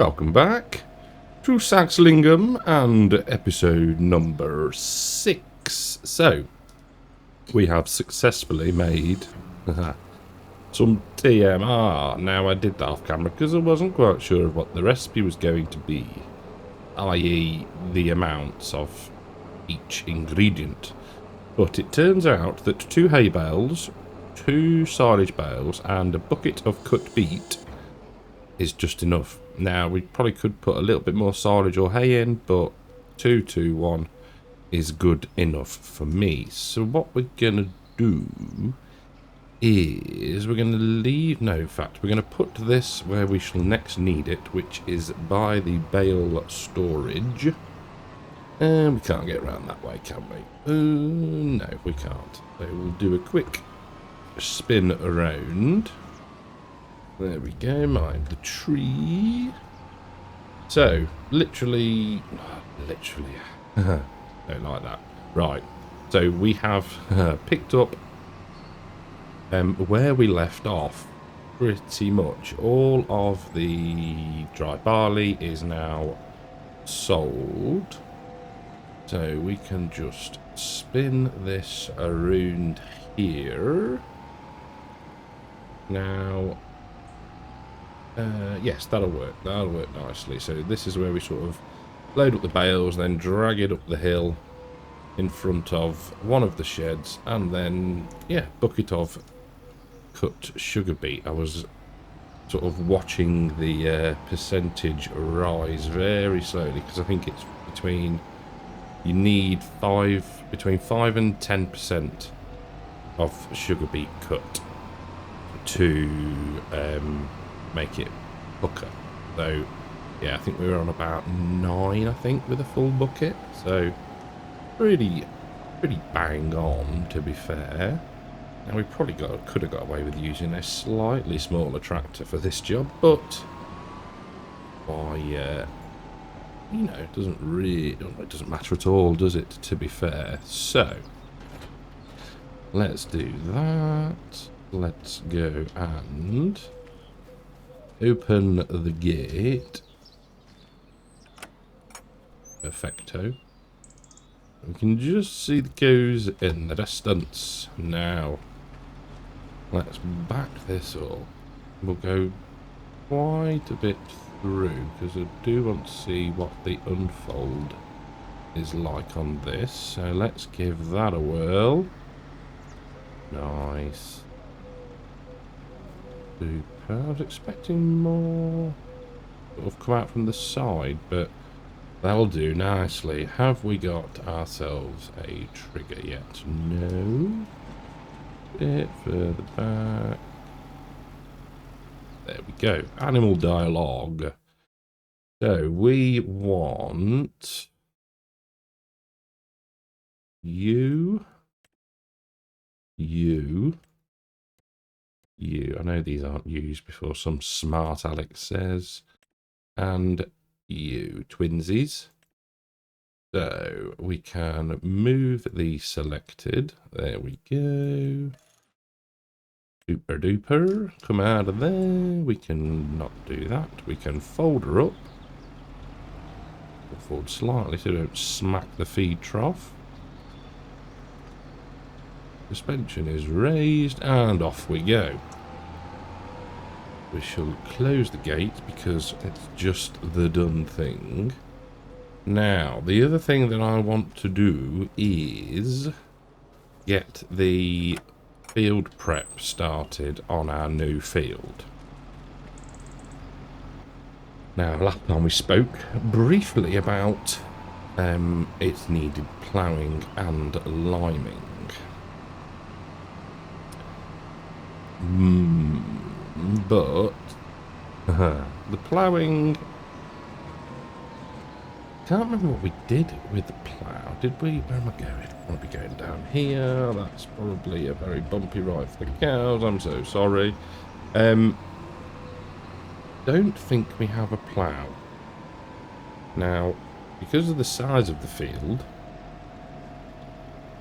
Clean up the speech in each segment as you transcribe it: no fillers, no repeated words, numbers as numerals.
Welcome back to Saxlingham and episode number 6. So, we have successfully made some TMR. Now, I did that off camera because I wasn't quite sure of what the recipe was going to be, i.e. the amounts of each ingredient. But it turns out that 2 hay bales, 2 silage bales and a bucket of cut beet is just enough. Now, we probably could put a little bit more silage or hay in, but 2 to 1 is good enough for me. So what we're going to do is we're going to leave... No, in fact, we're going to put this where we shall next need it, which is by the bale storage. And we can't get around that way, can we? No, we can't. So we'll do a quick spin around. There we go, mind the tree. So, literally, don't like that. Right, so we have picked up where we left off. Pretty much all of the dry barley is now sold. So we can just spin this around here. Now... yes, that'll work nicely. So this is where we sort of load up the bales, then drag it up the hill in front of one of the sheds, and then, yeah, bucket of cut sugar beet. I was sort of watching the percentage rise very slowly, because I think it's between, you need between 5 and 10% of sugar beet cut to make it pucker. So yeah, I think we were on about 9, I think, with a full bucket. So pretty bang on, to be fair. Now we probably could have got away with using a slightly smaller tractor for this job, but why, you know, it doesn't matter at all, does it, to be fair? So let's do that. Let's go and open the gate. Perfecto. We can just see the cows in the distance. Now, let's back this up. We'll go quite a bit through, because I do want to see what the unfold is like on this. So let's give that a whirl. Nice. Super. I was expecting more sort of come out from the side, but that'll do nicely. Have we got ourselves a trigger yet? No. Bit further back. There we go. Animal dialogue. So we want you. I know these aren't used before, some smart Alex says. And you, twinsies. So we can move the selected. There we go. Super duper. Come out of there. We can not do that. We can fold her up. We'll fold slightly so we don't smack the feed trough. Suspension is raised, and off we go. We shall close the gate because it's just the done thing. Now, the other thing that I want to do is get the field prep started on our new field. Now, last time we spoke briefly about it needed ploughing and liming. But the ploughing, can't remember what we did with the plough. Did we? Where am I going? I want to be going down here. That's probably a very bumpy ride for the cows. I'm so sorry. Don't think we have a plough. Now, because of the size of the field,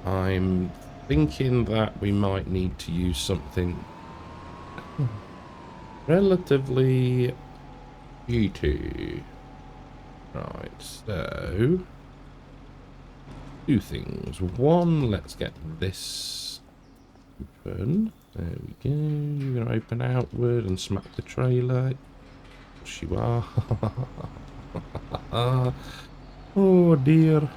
I'm thinking that we might need to use something relatively G2. Right, so 2 things. One, let's get this open. There we go. You're going to open outward and smack the trailer. Yes, you are. Oh dear.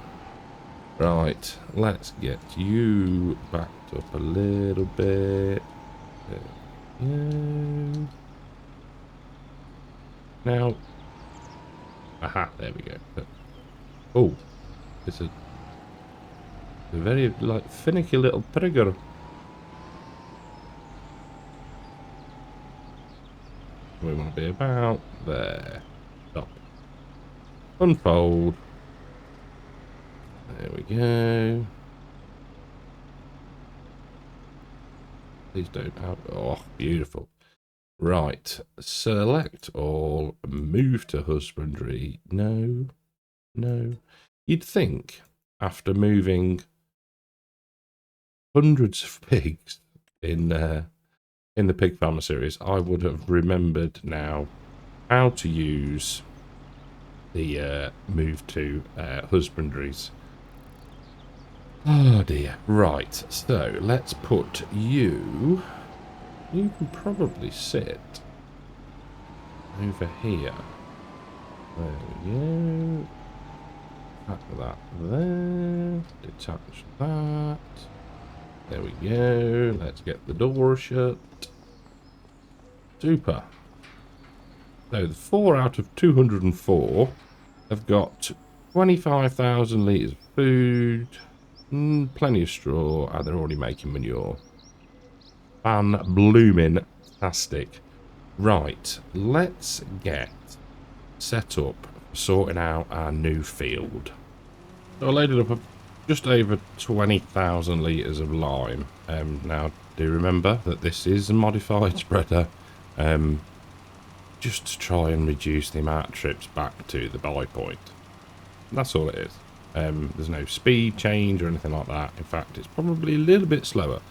Right, let's get you backed up a little bit. There we go. Now, aha, there we go. Oh, it's a very, like, finicky little trigger. We want to be about there. Stop. Unfold. There we go. Please don't have... Oh, beautiful. Right. Select all. Move to husbandry. No. No. You'd think, after moving hundreds of pigs in the Pig Farmer series, I would have remembered now how to use the move to husbandries. Oh dear. Right, so let's put you... You can probably sit over here. There we go. Pack that there. Detach that. There we go. Let's get the door shut. Super. So the 4 out of 204 have got 25,000 litres of food, plenty of straw, and they're already making manure. Fan-blooming-tastic. Right, let's get set up sorting out our new field. So I loaded up just over 20,000 litres of lime. Now, do remember that this is a modified spreader, just to try and reduce the amount of trips back to the buy point. That's all it is. There's no speed change or anything like that. In fact, it's probably a little bit slower.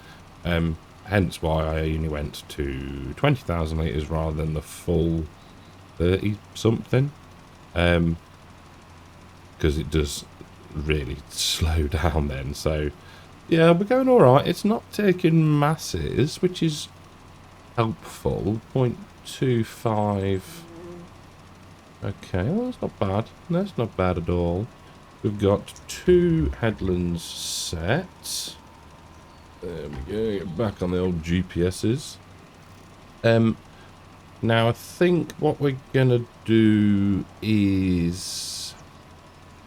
Hence why I only went to 20,000 litres rather than the full 30-something. Because it does really slow down then. So, yeah, we're going alright. It's not taking masses, which is helpful. 0.25. Okay, well, that's not bad. That's not bad at all. We've got 2 headlands set. There we go. Get back on the old GPSs. Now, I think what we're going to do is...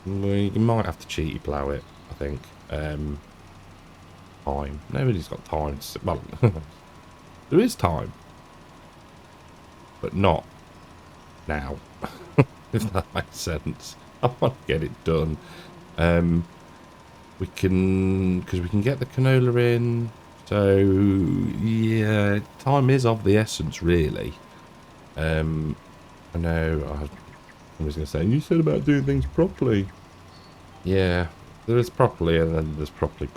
We might have to cheaty plough it, I think. Time. Nobody's got time. Well, there is time. But not now. If that makes sense. I want to get it done. We can... Because we can get the canola in. So, yeah, time is of the essence, really. I know I was going to say, you said about doing things properly. Yeah, there is properly and then there's properly.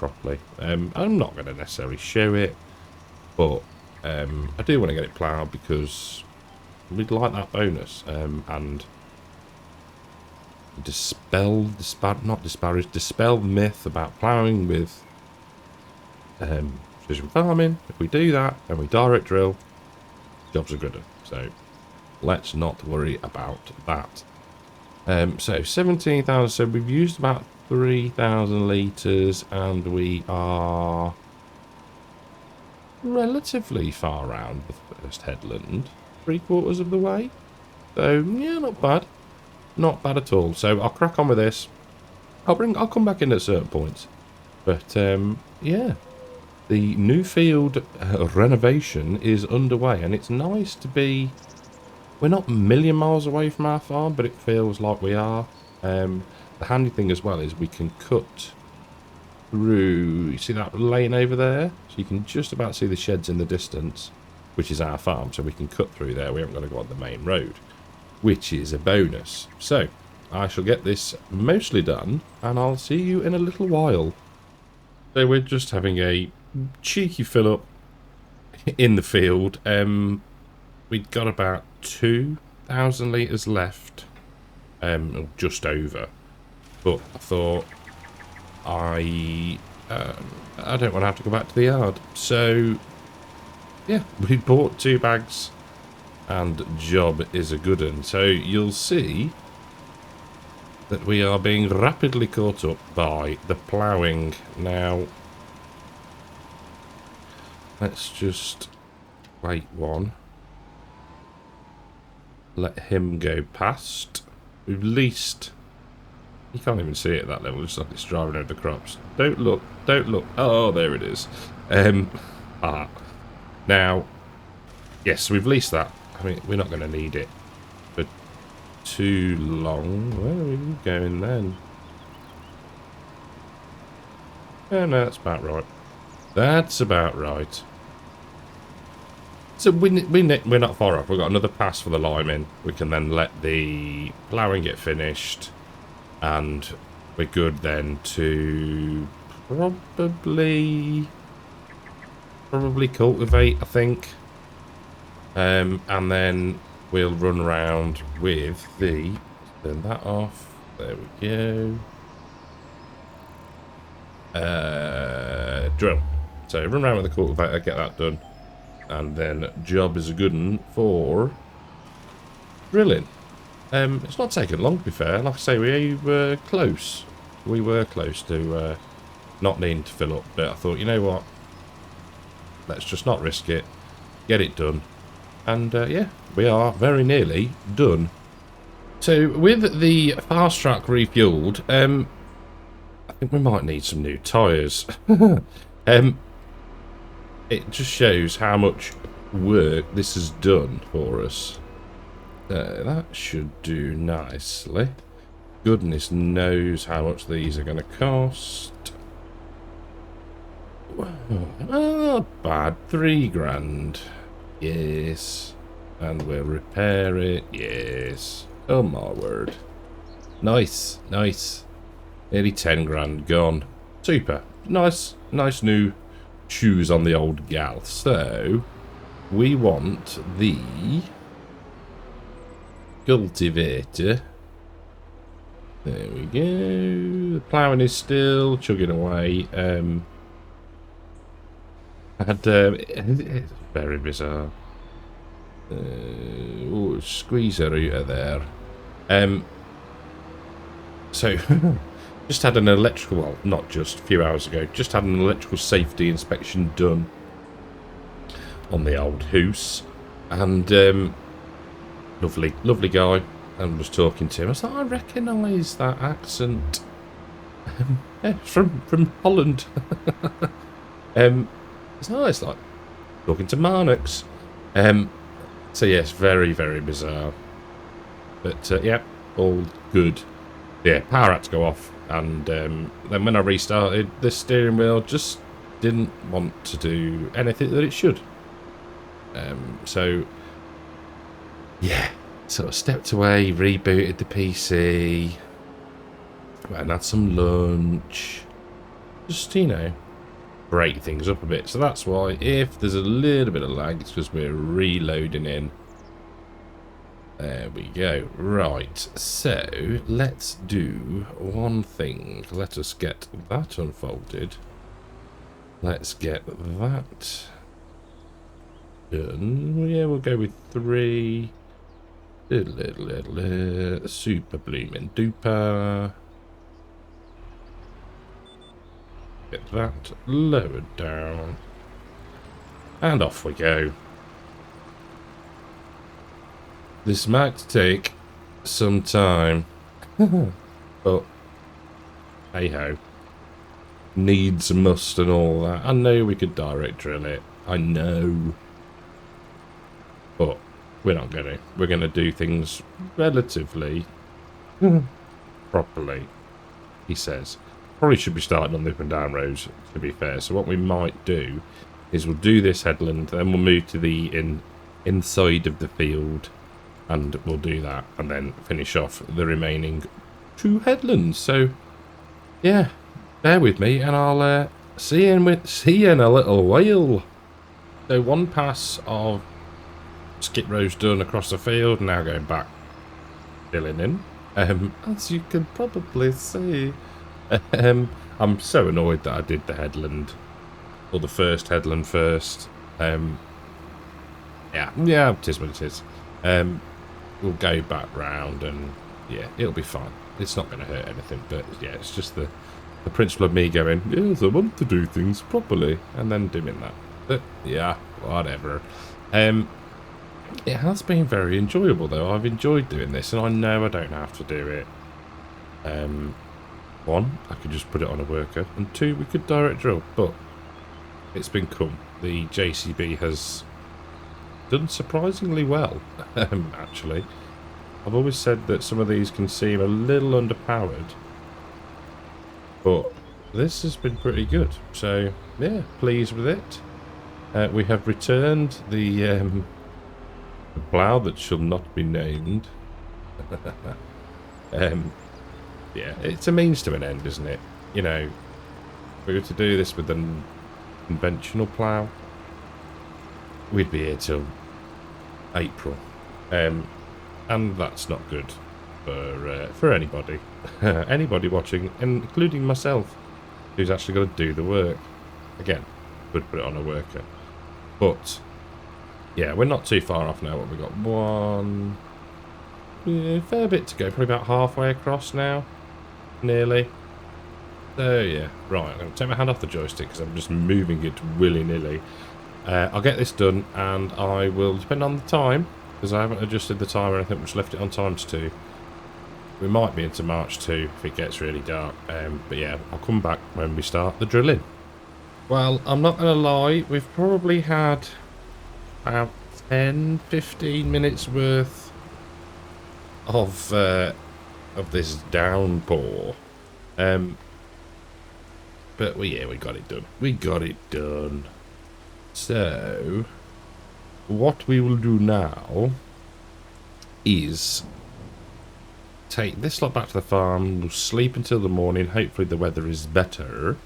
I'm not going to necessarily show it, but I do want to get it ploughed because we'd like that bonus. And dispel the myth about ploughing with precision farming. If we do that and we direct drill, jobs are good. So let's not worry about that. So 17,000. So we've used about 3,000 litres, and we are relatively far around the first headland, 3/4 of the way. So yeah, not bad, not bad at all. So I'll crack on with this. I'll come back in at certain points, but yeah, the new field renovation is underway, and it's nice to be. We're not a million miles away from our farm, but it feels like we are. The handy thing as well is we can cut through, you see that lane over there? So you can just about see the sheds in the distance, which is our farm. So we can cut through there. We haven't got to go on the main road, which is a bonus. So I shall get this mostly done, and I'll see you in a little while. So we're just having a cheeky fill up in the field. We'd got about 2 1,000 litres left. Just over. But I thought I don't want to have to go back to the yard. So, yeah, we bought 2 bags and job is a good one. So you'll see that we are being rapidly caught up by the ploughing. Now, let's just wait one. Let him go past. We've leased... You can't even see it at that level, just like it's driving over the crops. Don't look, don't look. Oh, there it is. Now, yes, we've leased that. I mean, we're not going to need it for too long. Where are we going then? Oh, no, that's about right. That's about right. So we're not far off. We've got another pass for the liming. We can then let the ploughing get finished. And we're good then to probably cultivate, I think. And then we'll run around with the... Turn that off. There we go. Drill. So run around with the cultivator, get that done. And then job is a good one for drilling. It's not taken long, to be fair. Like I say, we were close. We were close to not needing to fill up. But I thought, you know what? Let's just not risk it. Get it done. And, yeah, we are very nearly done. So, with the fast track refueled, I think we might need some new tyres. It just shows how much work this has done for us. That should do nicely. Goodness knows how much these are going to cost. Not bad. 3 grand. Yes. And we'll repair it. Yes. Oh my word. Nice. Nice. Nearly 10 grand gone. Super. Nice new shoes on the old gal. So, we want the... cultivator. There we go. The ploughing is still chugging away. It's very bizarre. Squeeze her out of there. So just had an electrical, well, not just a few hours ago, just had an electrical safety inspection done on the old house, and lovely guy, and was talking to him. I was like, I recognise that accent. Yeah, from Holland. It's nice, like talking to Marnix. So yes, very bizarre, but yeah, all good. Yeah, power had to go off, and then when I restarted, the steering wheel just didn't want to do anything that it should. So yeah, sort of stepped away, rebooted the PC, went and had some lunch, just, you know, break things up a bit. So that's why if there's a little bit of lag, it's because we're reloading in. There we go. Right, so let's do one thing. Let us get that unfolded. Let's get that done. Yeah, we'll go with 3. Super bloomin' duper. Get that lowered down. And off we go. This might take some time. But hey ho. Needs, must and all that. I know we could direct drill it. I know. But we're not going to. We're going to do things relatively properly, he says. Probably should be starting on the up and down roads, to be fair. So what we might do is we'll do this headland, then we'll move to the inside of the field, and we'll do that, and then finish off the remaining 2 headlands. So yeah, bear with me, and I'll see you in a little while. So 1 pass of skip row's done across the field, now going back, filling in. As you can probably see, I'm so annoyed that I did the headland, or the first headland first. Yeah, it is what it is. We'll go back round and yeah, it'll be fine. It's not going to hurt anything, but yeah, it's just the principle of me going, yes, I want to do things properly, and then doing that. But yeah, whatever. It has been very enjoyable though. I've enjoyed doing this, and I know I don't have to do it. One, I could just put it on a worker, and two, we could direct drill, but it's been cool. The JCB has done surprisingly well, actually. I've always said that some of these can seem a little underpowered, but this has been pretty good. So, yeah, pleased with it. We have returned the plough that shall not be named. Yeah, it's a means to an end, isn't it? You know, if we were to do this with a conventional plough, we'd be here till April. And that's not good for anybody. Anybody watching, including myself, who's actually got to do the work. Again, would put it on a worker. But, yeah, we're not too far off now. What we got? One... Yeah, fair bit to go. Probably about halfway across now. Nearly. So, yeah. Right, I'm going to take my hand off the joystick because I'm just moving it willy-nilly. I'll get this done, and I will, depend on the time, because I haven't adjusted the timer, I think we just left it on times 2. We might be into March 2 if it gets really dark. But yeah, I'll come back when we start the drilling. Well, I'm not going to lie, we've probably had about 10-15 minutes worth of this downpour. But we got it done. We got it done. So, what we will do now is take this lot back to the farm, we'll sleep until the morning, hopefully the weather is better,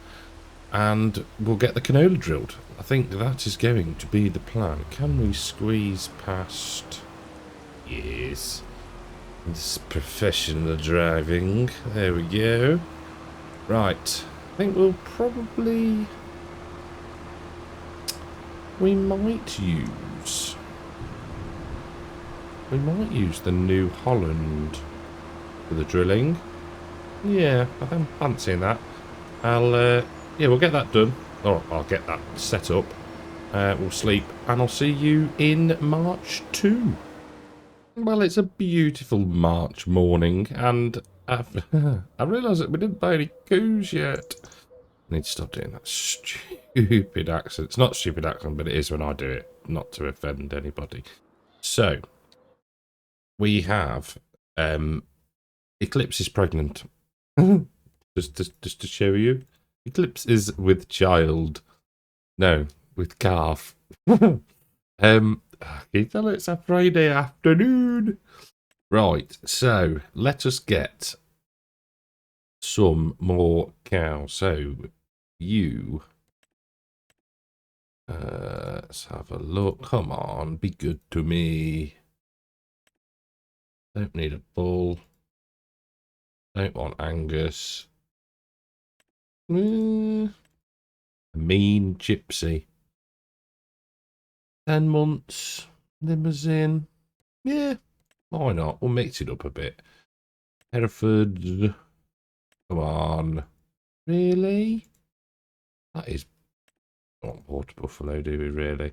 and we'll get the canola drilled. I think that is going to be the plan. Can we squeeze past? Yes. This professional driving. There we go. Right. I think we'll probably... We might use the New Holland for the drilling. Yeah, I'm fancying that. Yeah, we'll get that done. Or I'll get that set up. We'll sleep, and I'll see you in March 2. Well, it's a beautiful March morning, and I realised that we didn't buy any coos yet. I need to stop doing that stupid accent. It's not a stupid accent, but it is when I do it, not to offend anybody. So, we have Eclipse is pregnant. just to show you. Eclipse is with child. No, with calf. Can you tell it's a Friday afternoon? Right, so let us get some more cows. So you let's have a look. Come on, be good to me. Don't need a bull. Don't want Angus. A mean gypsy. 10 months. Limousine. Yeah, why not? We'll mix it up a bit. Hereford. Come on. Really? That is not water buffalo, do we really?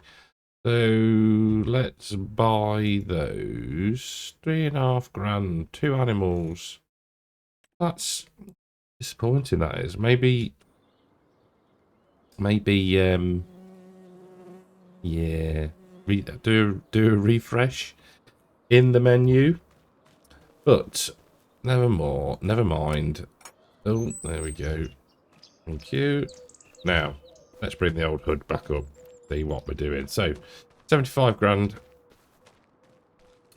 So let's buy those. 3.5 grand. 2 animals. That's disappointing, that is. Maybe, yeah. Do a refresh in the menu. But, never mind. Oh, there we go. Thank you. Now, let's bring the old hood back up. See what we're doing. So, 75 grand.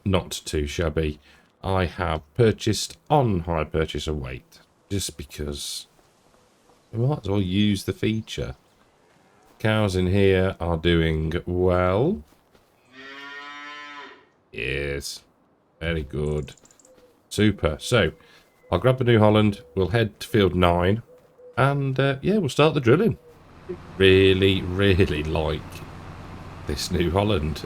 Not too shabby. I have purchased on hire purchase a weight. Just because I might as well use the feature. Cows in here are doing well. Yes. Very good. Super. So, I'll grab the New Holland. We'll head to field 9. And, yeah, we'll start the drilling. Really, really like this New Holland.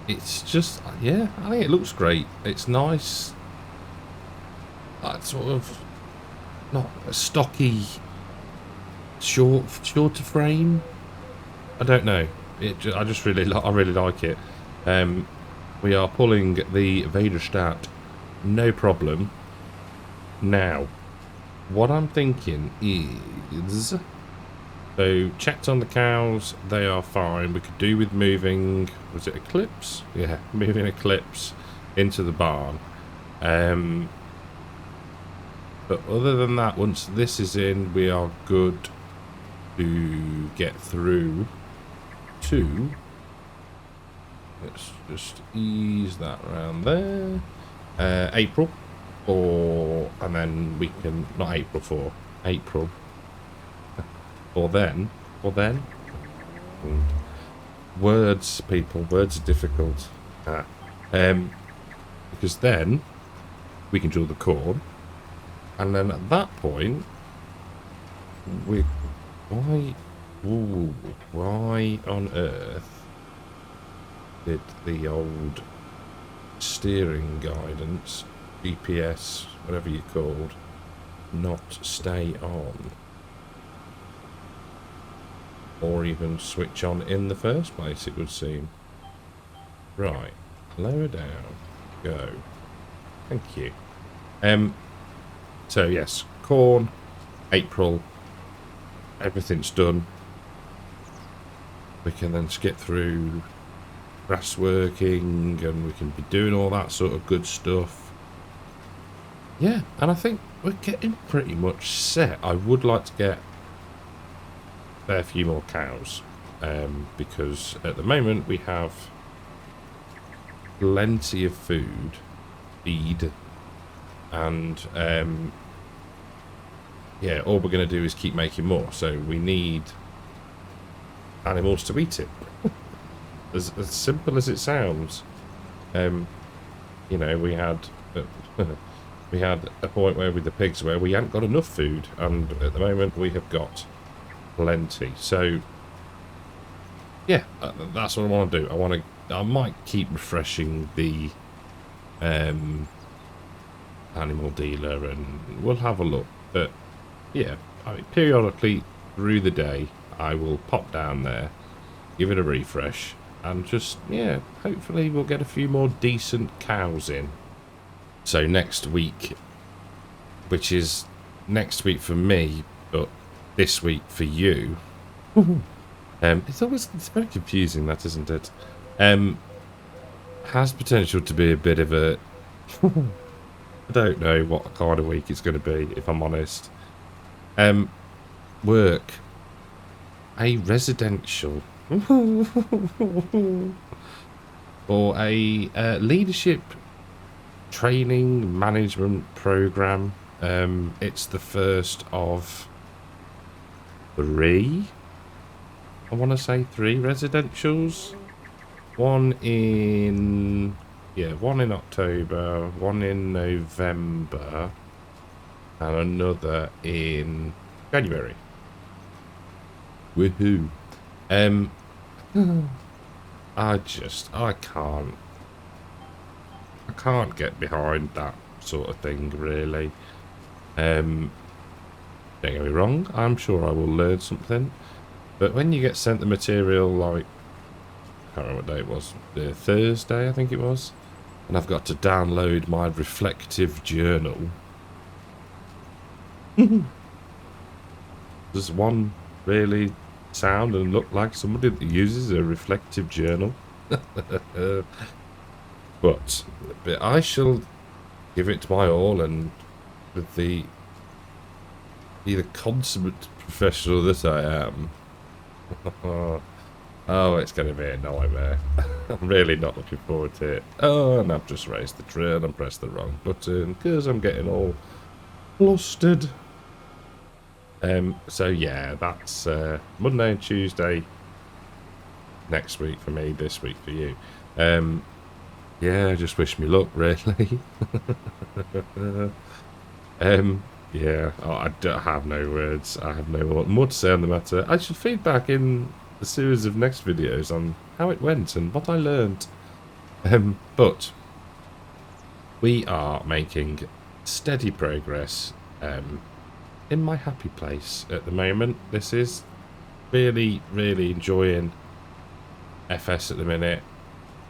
It's just, yeah, I think it looks great. It's nice. Sort of, not a stocky, shorter frame. I don't know. I just really, I really like it. We are pulling the Vaderstadt, no problem. Now, what I'm thinking is, so checked on the cows, they are fine. We could do with moving, was it Eclipse? Yeah, moving Eclipse into the barn. But other than that, once this is in, we are good to get through to, let's just ease that around there, April, and then we can, not April 4, April, or then, words, people, words are difficult, because then we can drill the corn, and then at that point, why on earth did the old steering guidance, GPS, whatever you called, not stay on? Or even switch on in the first place, it would seem. Right, lower down, go. Thank you. So yes, corn, April, everything's done. We can then skip through grass working, and we can be doing all that sort of good stuff. Yeah, and I think we're getting pretty much set. I would like to get a fair few more cows, because at the moment we have plenty of feed, and yeah, all we're going to do is keep making more, so we need animals to eat it. as simple as it sounds. You know, we had we had a point where with the pigs where we hadn't got enough food, and at the moment we have got plenty. So yeah, that's what I want to do. I might keep refreshing the animal dealer, and we'll have a look. But yeah, I mean, periodically through the day I will pop down there, give it a refresh, and just, yeah, hopefully we'll get a few more decent cows in. So next week, which is next week for me, but this week for you, it's very confusing, that, isn't it? Has potential to be a bit of a I don't know what kind of week it's going to be, if I'm honest. Work a residential or a leadership training management program. It's the first of 3. I want to say 3 residentials. One in October, one in November, and another in January. Woohoo! I can't get behind that sort of thing, really. Don't get me wrong, I'm sure I will learn something, but when you get sent the material, like, I can't remember what day it was, Thursday I think it was, and I've got to download my reflective journal. Does one really sound and look like somebody that uses a reflective journal? But I shall give it my all, and with be the consummate professional that I am. Oh, it's going to be a nightmare. I'm really not looking forward to it. Oh, and I've just raised the train and pressed the wrong button because I'm getting all flustered. So yeah, that's Monday and Tuesday next week for me, this week for you. Yeah, just wish me luck, really. Yeah, oh, I don't have no words. I have no more to say on the matter. I should feedback in the series of next videos on how it went and what I learned. But we are making steady progress in my happy place at the moment. This is really, really enjoying FS at the minute.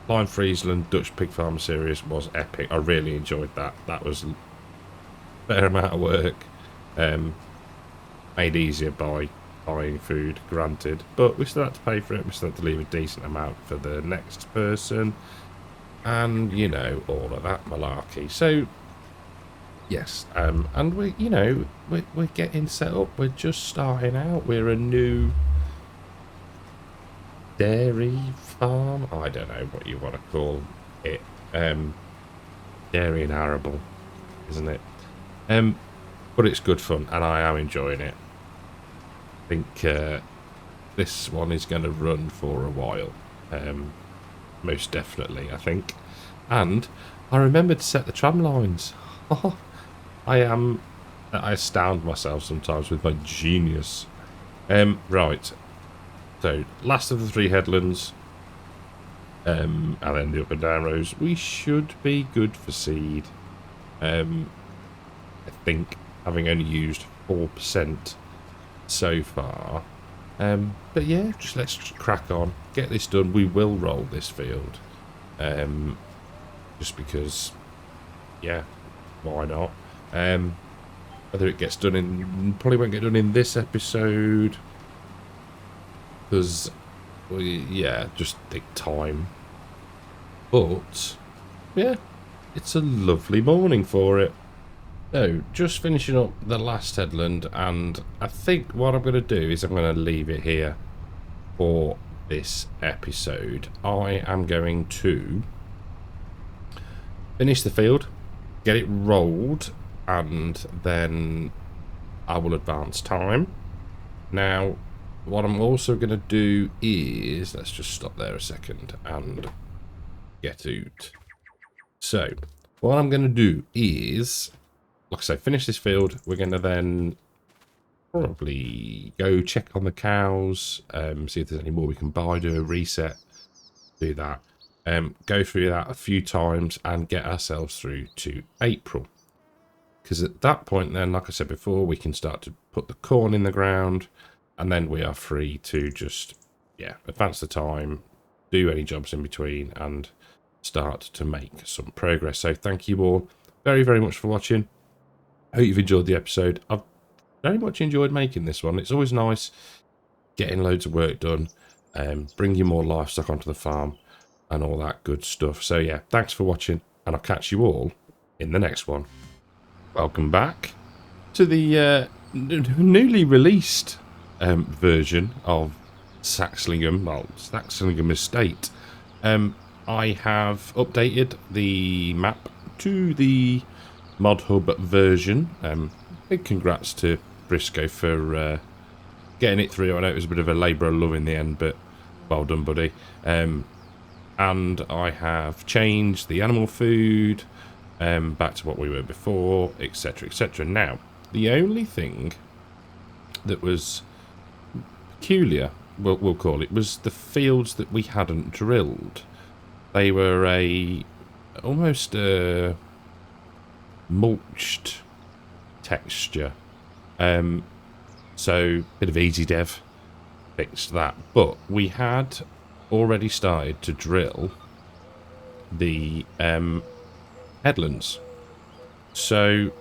Flying Friesland Dutch Pig Farm series was epic. I really enjoyed that. That was a fair amount of work. Made easier by buying food, granted, but we still had to pay for it. We still had to leave a decent amount for the next person, and you know, all of that malarkey. So yes, and we, you know, we're getting set up. We're just starting out. We're a new dairy farm. I don't know what you want to call it. Dairy and arable, isn't it? But it's good fun, and I am enjoying it. I think this one is going to run for a while. Most definitely, I think. And I remembered to set the tram lines. I astound myself sometimes with my genius. Right. So, last of the 3 headlands. And then the up and down rows. We should be good for seed. I think, having only used 4% so far. But yeah, just let's crack on, get this done. We will roll this field, just because, yeah, why not? Whether it gets done in, probably won't get done in this episode, because, yeah, just take time. But yeah, it's a lovely morning for it. So, just finishing up the last headland, and I think what I'm going to do is I'm going to leave it here for this episode. I am going to finish the field, get it rolled, and then I will advance time. Now, what I'm also going to do is, let's just stop there a second and get out. So, what I'm going to do is, like I say, finish this field. We're going to then probably go check on the cows, see if there's any more we can buy, do a reset, do that, go through that a few times and get ourselves through to April. Because at that point then, like I said before, we can start to put the corn in the ground, and then we are free to just, yeah, advance the time, do any jobs in between, and start to make some progress. So thank you all very, very much for watching. I hope you've enjoyed the episode. I've very much enjoyed making this one. It's always nice getting loads of work done, bringing more livestock onto the farm and all that good stuff. So yeah, thanks for watching, and I'll catch you all in the next one. Welcome back to the newly released version of Saxlingham, well, Saxlingham Estate. I have updated the map to the Mod Hub version. Big congrats to Briscoe for getting it through. I know it was a bit of a labour of love in the end, but well done, buddy. And I have changed the animal food back to what we were before, etc, etc. Now, the only thing that was peculiar, we'll call it, was the fields that we hadn't drilled. They were almost a mulched texture, so bit of easy dev fixed that, but we had already started to drill the headlands. So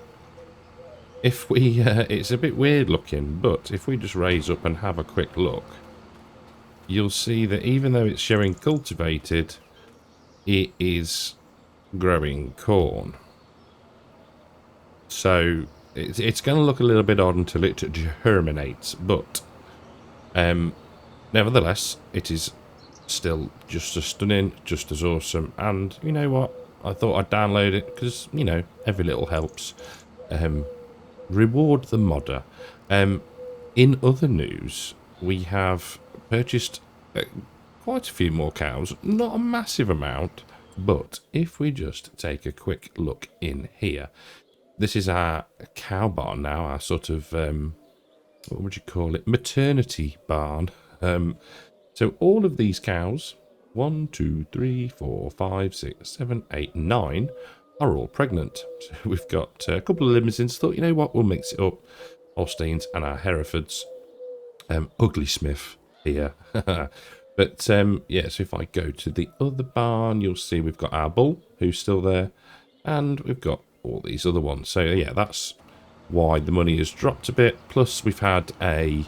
if we it's a bit weird looking, but if we just raise up and have a quick look, you'll see that even though it's showing cultivated, it is growing corn. So it's going to look a little bit odd until it germinates, but nevertheless, it is still just as stunning, just as awesome. And you know what? I thought I'd download it because, you know, every little helps. Reward the modder. In other news, we have purchased quite a few more cows, not a massive amount, but if we just take a quick look in here, this is our cow barn now, our sort of, what would you call it, maternity barn. So all of these cows, 1, 2, 3, 4, 5, 6, 7, 8, 9, are all pregnant. So we've got a couple of limousines. Thought, you know what, we'll mix it up. Holsteins and our Herefords. Ugly Smith here. But yeah, so if I go to the other barn, you'll see we've got our bull, who's still there, and we've got all these other ones. So yeah, that's why the money has dropped a bit. Plus we've had a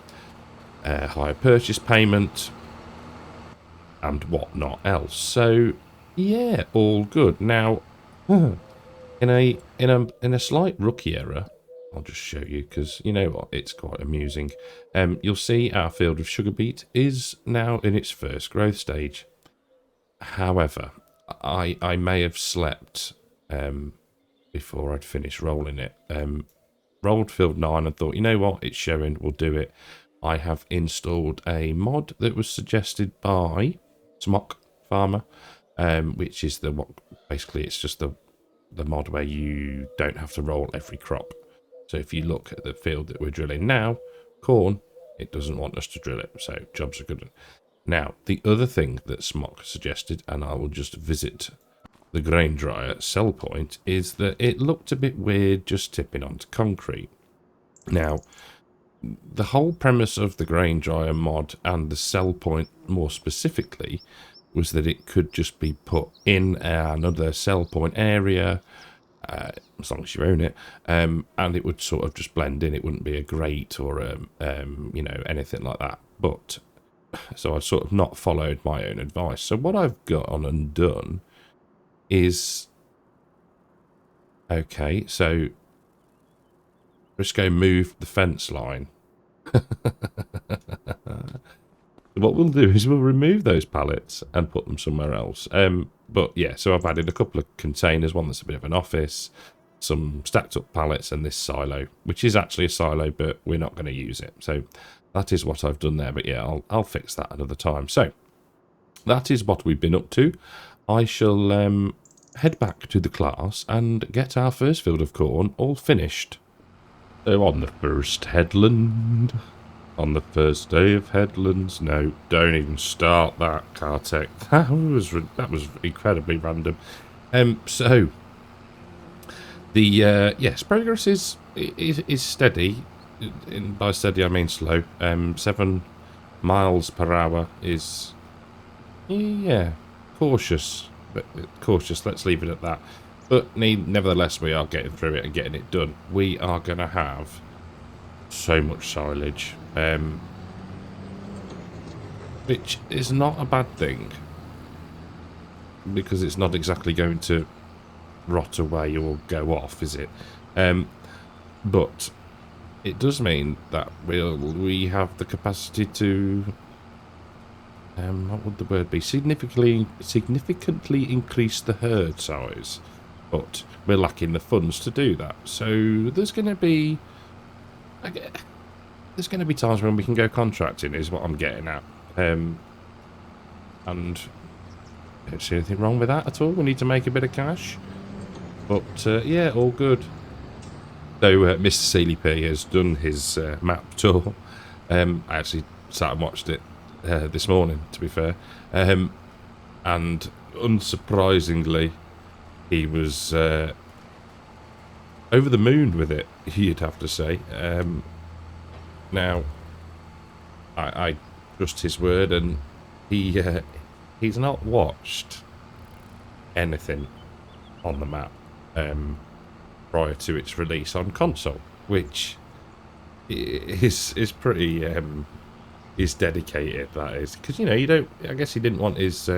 higher purchase payment and whatnot else. So yeah, all good. Now in a slight rookie error, I'll just show you, because you know what, it's quite amusing. You'll see our field of sugar beet is now in its first growth stage. However, I may have slept before I'd finished rolling it. Rolled field 9 and thought, you know what, it's showing, we'll do it. I have installed a mod that was suggested by Smock Farmer, which is the what, basically it's just the mod where you don't have to roll every crop. So if you look at the field that we're drilling now, corn, it doesn't want us to drill it, so jobs are good. Now, the other thing that Smock suggested, and I will just visit the grain dryer sell point, is that it looked a bit weird just tipping onto concrete. Now, the whole premise of the grain dryer mod and the sell point more specifically was that it could just be put in another sell point area, as long as you own it, and it would sort of just blend in. It wouldn't be a grate or you know, anything like that. But so I sort of not followed my own advice. So what I've got on and done is, okay, so let's go move the fence line. What we'll do is we'll remove those pallets and put them somewhere else. But yeah, so I've added a couple of containers, one that's a bit of an office, some stacked up pallets, and this silo, which is actually a silo, but we're not going to use it. So that is what I've done there. But yeah, I'll fix that another time. So that is what we've been up to. I shall head back to the class and get our first field of corn all finished. So on the first headland, on the first day of headlands. No, don't even start that, Kartek. That was incredibly random. So the yes, progress is steady. By steady I mean slow. 7 miles per hour is, yeah, cautious. But cautious. Let's leave it at that. But nevertheless, we are getting through it and getting it done. We are going to have so much silage, which is not a bad thing, because it's not exactly going to rot away or go off, is it? But it does mean that we have the capacity to, what would the word be? Significantly increase the herd size, but we're lacking the funds to do that. So there's going to be times when we can go contracting, is what I'm getting at. And I don't see anything wrong with that at all. We need to make a bit of cash. But yeah, all good. So Mr. Seeley P has done his map tour. I actually sat and watched it this morning, to be fair. And unsurprisingly, he was over the moon with it, you'd have to say. Now, I trust his word, and he's not watched anything on the map prior to its release on console, which is pretty is dedicated, that is, because, you know, you don't, I guess he didn't want his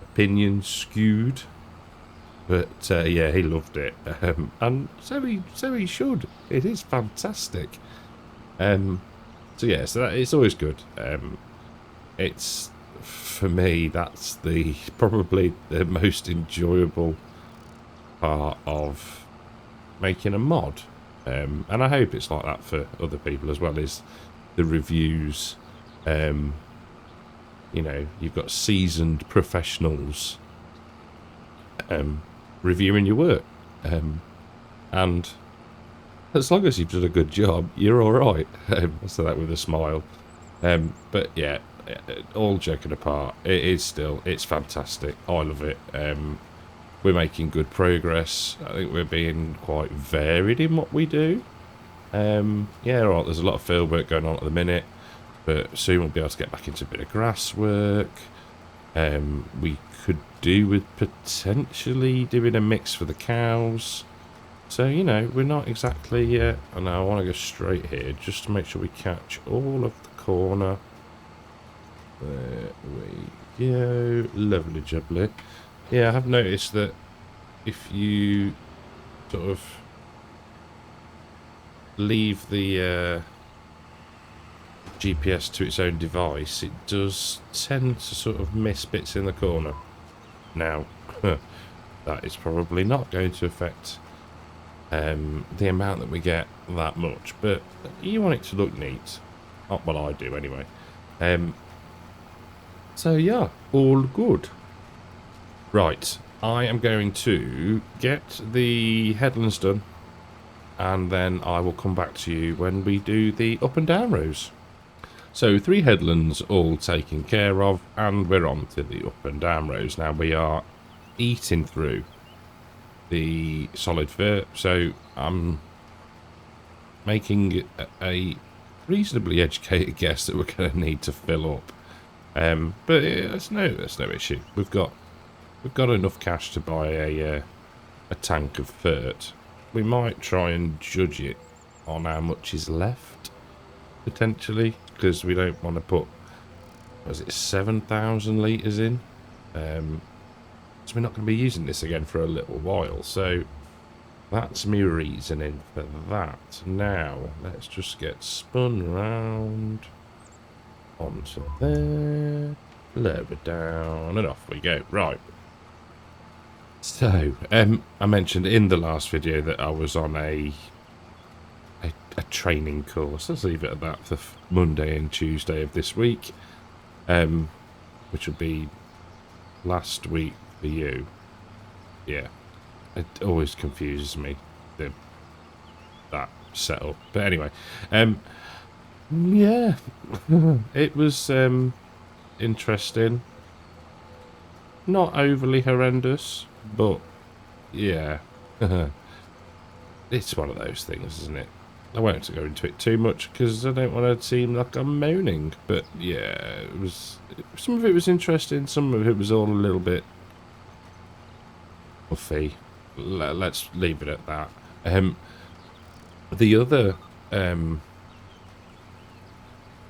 opinion skewed, but yeah, he loved it, and so he should. It is fantastic. So yeah, so it's always good. It's, for me, that's probably the most enjoyable part of making a mod, and I hope it's like that for other people as well, is the reviews, you know, you've got seasoned professionals reviewing your work. And as long as you've done a good job, you're all right. I say that with a smile. But yeah, all joking apart, it's fantastic. I love it. We're making good progress. I think we're being quite varied in what we do. Yeah, all right, there's a lot of field work going on at the minute, but soon we'll be able to get back into a bit of grass work. We could do with potentially doing a mix for the cows. So, you know, we're not exactly... and I want to go straight here just to make sure we catch all of the corner. There we go. Lovely jubbly. Yeah, I have noticed that if you sort of leave the GPS to its own device, it does tend to sort of miss bits in the corner. Now, that is probably not going to affect the amount that we get that much, but you want it to look neat. Not what I do anyway. So yeah, all good. Right, I am going to get the headlands done, and then I will come back to you when we do the up and down rows. So 3 headlands all taken care of, and we're on to the up and down rows. Now we are eating through the solid fur, so I'm making a reasonably educated guess that we're going to need to fill up. But there's no issue. We've got enough cash to buy a tank of fert. We might try and judge it on how much is left, potentially, because we don't want to put, was it 7,000 litres in? So we're not going to be using this again for a little while, so that's me reasoning for that. Now, let's just get spun round onto there, lower down, and off we go. Right. So, I mentioned in the last video that I was on a training course. Let's leave it at that for Monday and Tuesday of this week, which will be last week for you. Yeah, it always confuses me, that setup. But anyway, yeah, it was interesting. Not overly horrendous, but yeah, it's one of those things, isn't it? I won't go into it too much because I don't want to seem like I'm moaning. But yeah, it was. Some of it was interesting. Some of it was all a little bit puffy. Let's leave it at that. The other,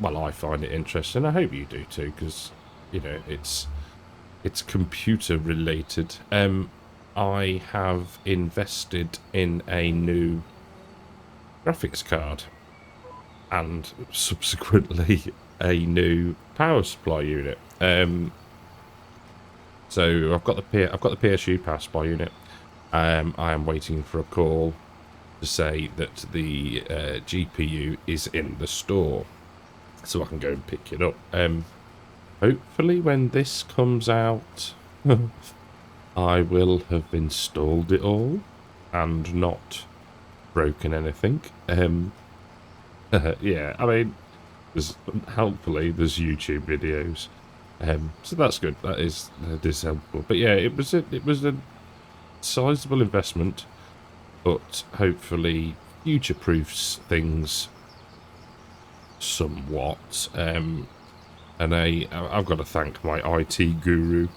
well, I find it interesting. I hope you do too, because you know it's computer related. I have invested in a new graphics card and subsequently a new power supply unit. So I've got the PSU power supply unit. I am waiting for a call to say that the GPU is in the store, so I can go and pick it up. Hopefully when this comes out, I will have installed it all and not broken anything. Yeah, I mean, hopefully there's YouTube videos, so that's good. That is helpful. But yeah, it was a sizable investment, but hopefully future-proofs things somewhat. And I've got to thank my IT guru,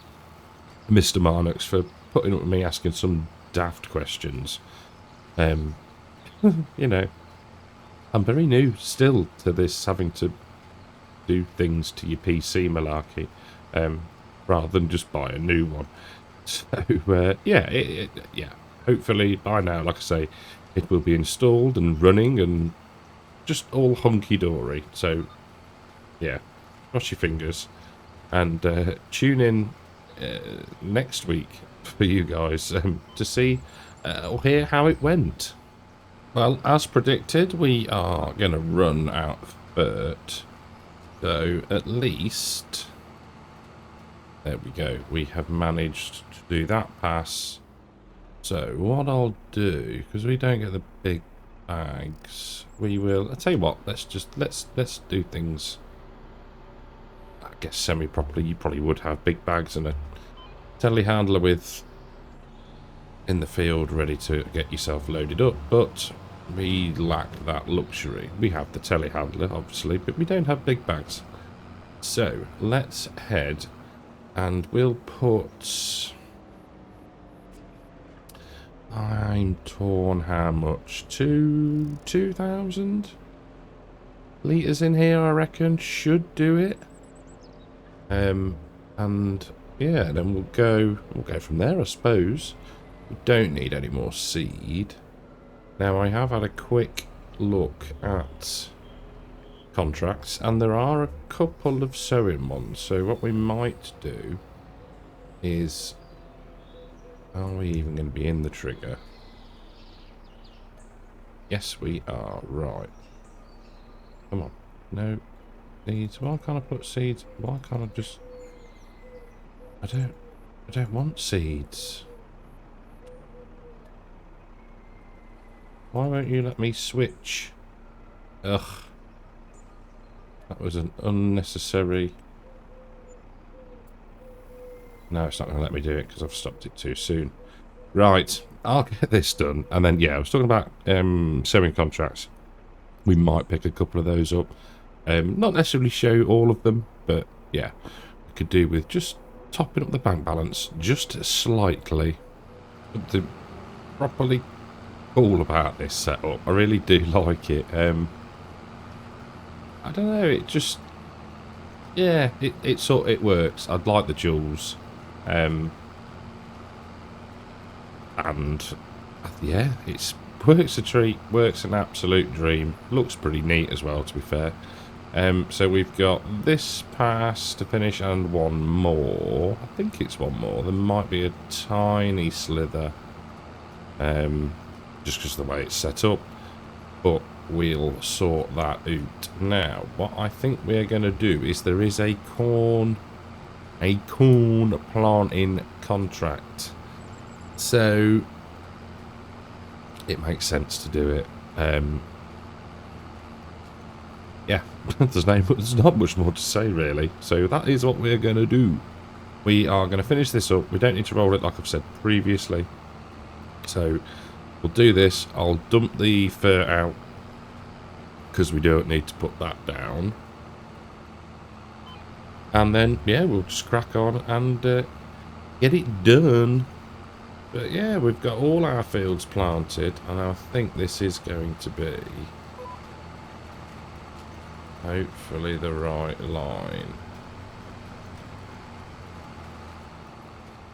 Mr. Marnox, for putting up with me asking some daft questions. You know, I'm very new still to this, having to do things to your PC malarkey, rather than just buy a new one. So yeah, yeah. Hopefully by now, like I say, it will be installed and running and just all hunky-dory. So yeah, cross your fingers and tune in next week for you guys to see or hear how it went. Well, as predicted, we are going to run out of fert. So at least There we go. We have managed to do that pass. So what I'll do, because we don't get the big bags, we will. I'll tell you what. Let's do things, I guess, semi-properly. You probably would have big bags and a telehandler with in the field ready to get yourself loaded up, but we lack that luxury. We have the telehandler, obviously, but we don't have big bags. So let's head, and we'll put. I'm torn how much? 2,000 litres in here, I reckon. Should do it. And yeah, then we'll go from there, I suppose. We don't need any more seed. Now, I have had a quick look at contracts, and there are a couple of sowing ones. So what we might do is... Are we even going to be in the trigger? Yes, we are. Right. Come on. No seeds. Why can't I put seeds? Why can't I just... I don't want seeds. Why won't you let me switch? Ugh. That was an unnecessary... No, it's not going to let me do it because I've stopped it too soon. Right, I'll get this done. And then, yeah, I was talking about sowing contracts. We might pick a couple of those up. Not necessarily show all of them, but, yeah. We could do with just topping up the bank balance just slightly. To properly cool about this setup. I really do like it. I don't know, it just... Yeah, it works. I'd like the jewels. And yeah, works a treat, works an absolute dream. Looks pretty neat as well, to be fair. So we've got this pass to finish and one more. I think it's one more. There might be a tiny slither, just because of the way it's set up, but we'll sort that out. Now, what I think we're going to do is there is a corn planting contract, so it makes sense to do it. Yeah, there's not much more to say really. So that is what we're going to do. We are going to finish this up. We don't need to roll it like I've said previously. So we'll do this. I'll dump the fur out because we don't need to put that down. And then, yeah, we'll just crack on and get it done. But yeah, we've got all our fields planted, and I think this is going to be hopefully the right line.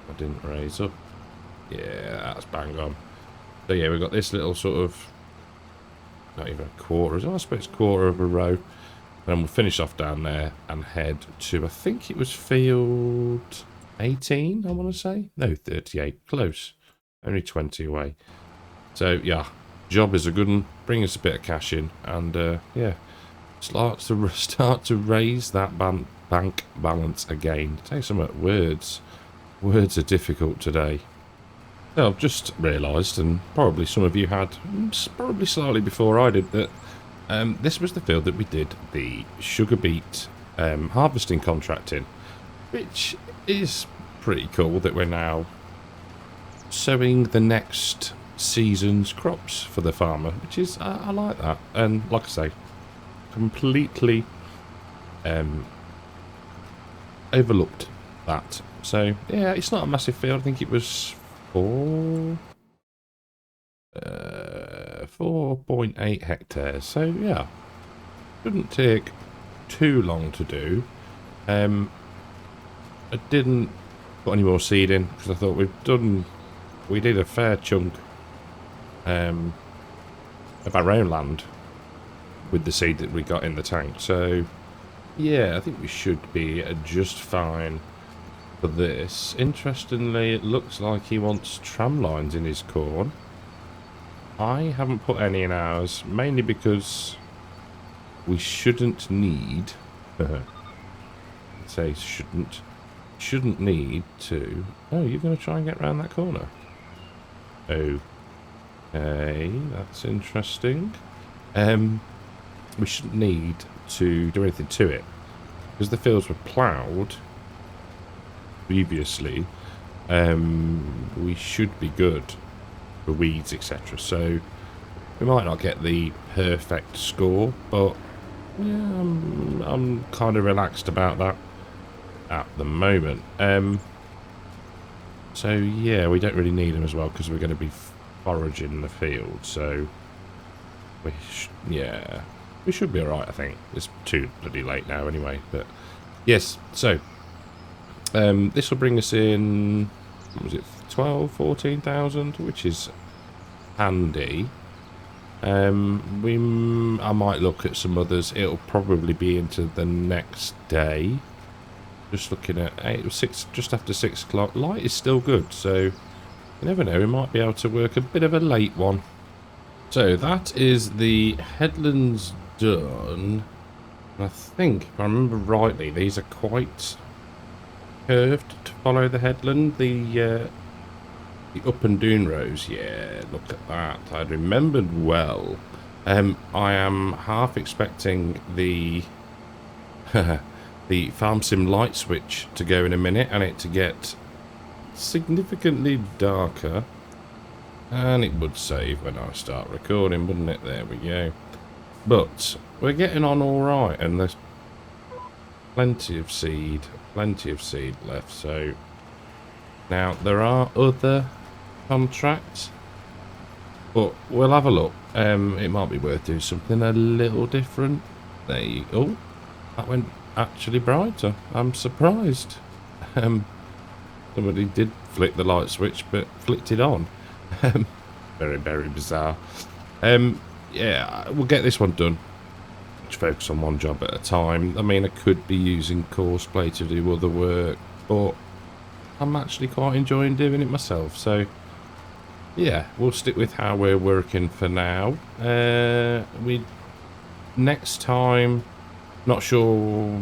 I didn't raise up. Yeah, that's bang on. So yeah, we've got this little sort of, not even a quarter, I suppose quarter of a row. Then we'll finish off down there and head to, I think it was field 18, I want to say. No, 38. Close. Only 20 away. So, yeah, job is a good one. Bring us a bit of cash in. And, yeah, start to raise that bank balance again. Take some words. Words are difficult today. So I've just realised, and probably some of you had, probably slightly before I did, that this was the field that we did the sugar beet harvesting contract in, which is pretty cool that we're now sowing the next season's crops for the farmer, which is, I like that. And like I say, completely overlooked that. So yeah, it's not a massive field. I think it was 4.8 hectares. So yeah, shouldn't take too long to do. I didn't put any more seed in because I thought we did a fair chunk of our own land with the seed that we got in the tank. So yeah, I think we should be just fine for this. Interestingly, it looks like he wants tram lines in his corn. I haven't put any in ours, mainly because we shouldn't need... I'd say shouldn't. shouldn't need to... Oh, you're going to try and get around that corner? Okay, that's interesting. We shouldn't need to do anything to it, because the fields were ploughed previously. We should be good for weeds, etc. So we might not get the perfect score, but yeah, I'm kind of relaxed about that at the moment. So yeah, we don't really need them as well because we're going to be foraging the field. So we should be alright, I think. It's too bloody late now anyway, but yes. So this will bring us in, what was it, 14,000, which is handy. I might look at some others. It'll probably be into the next day. Just looking at 6, just after 6 o'clock. Light is still good, so you never know. We might be able to work a bit of a late one. So that is the headlands done. And I think, if I remember rightly, these are quite curved to follow the headland. The up and down rows, yeah, look at that. I remembered well. I am half expecting the the farm sim light switch to go in a minute and it to get significantly darker. And it would save when I start recording, wouldn't it? There we go. But we're getting on alright, and there's plenty of seed left. So now there are other contracts, but we'll have a look. It might be worth doing something a little different. There you go. Oh, that went actually brighter. I'm surprised. Somebody did flick the light switch, but flicked it on. Very, very bizarre. Yeah, we'll get this one done. Just focus on one job at a time. I mean, I could be using Courseplay to do other work, but I'm actually quite enjoying doing it myself. So yeah, we'll stick with how we're working for now. Next time, not sure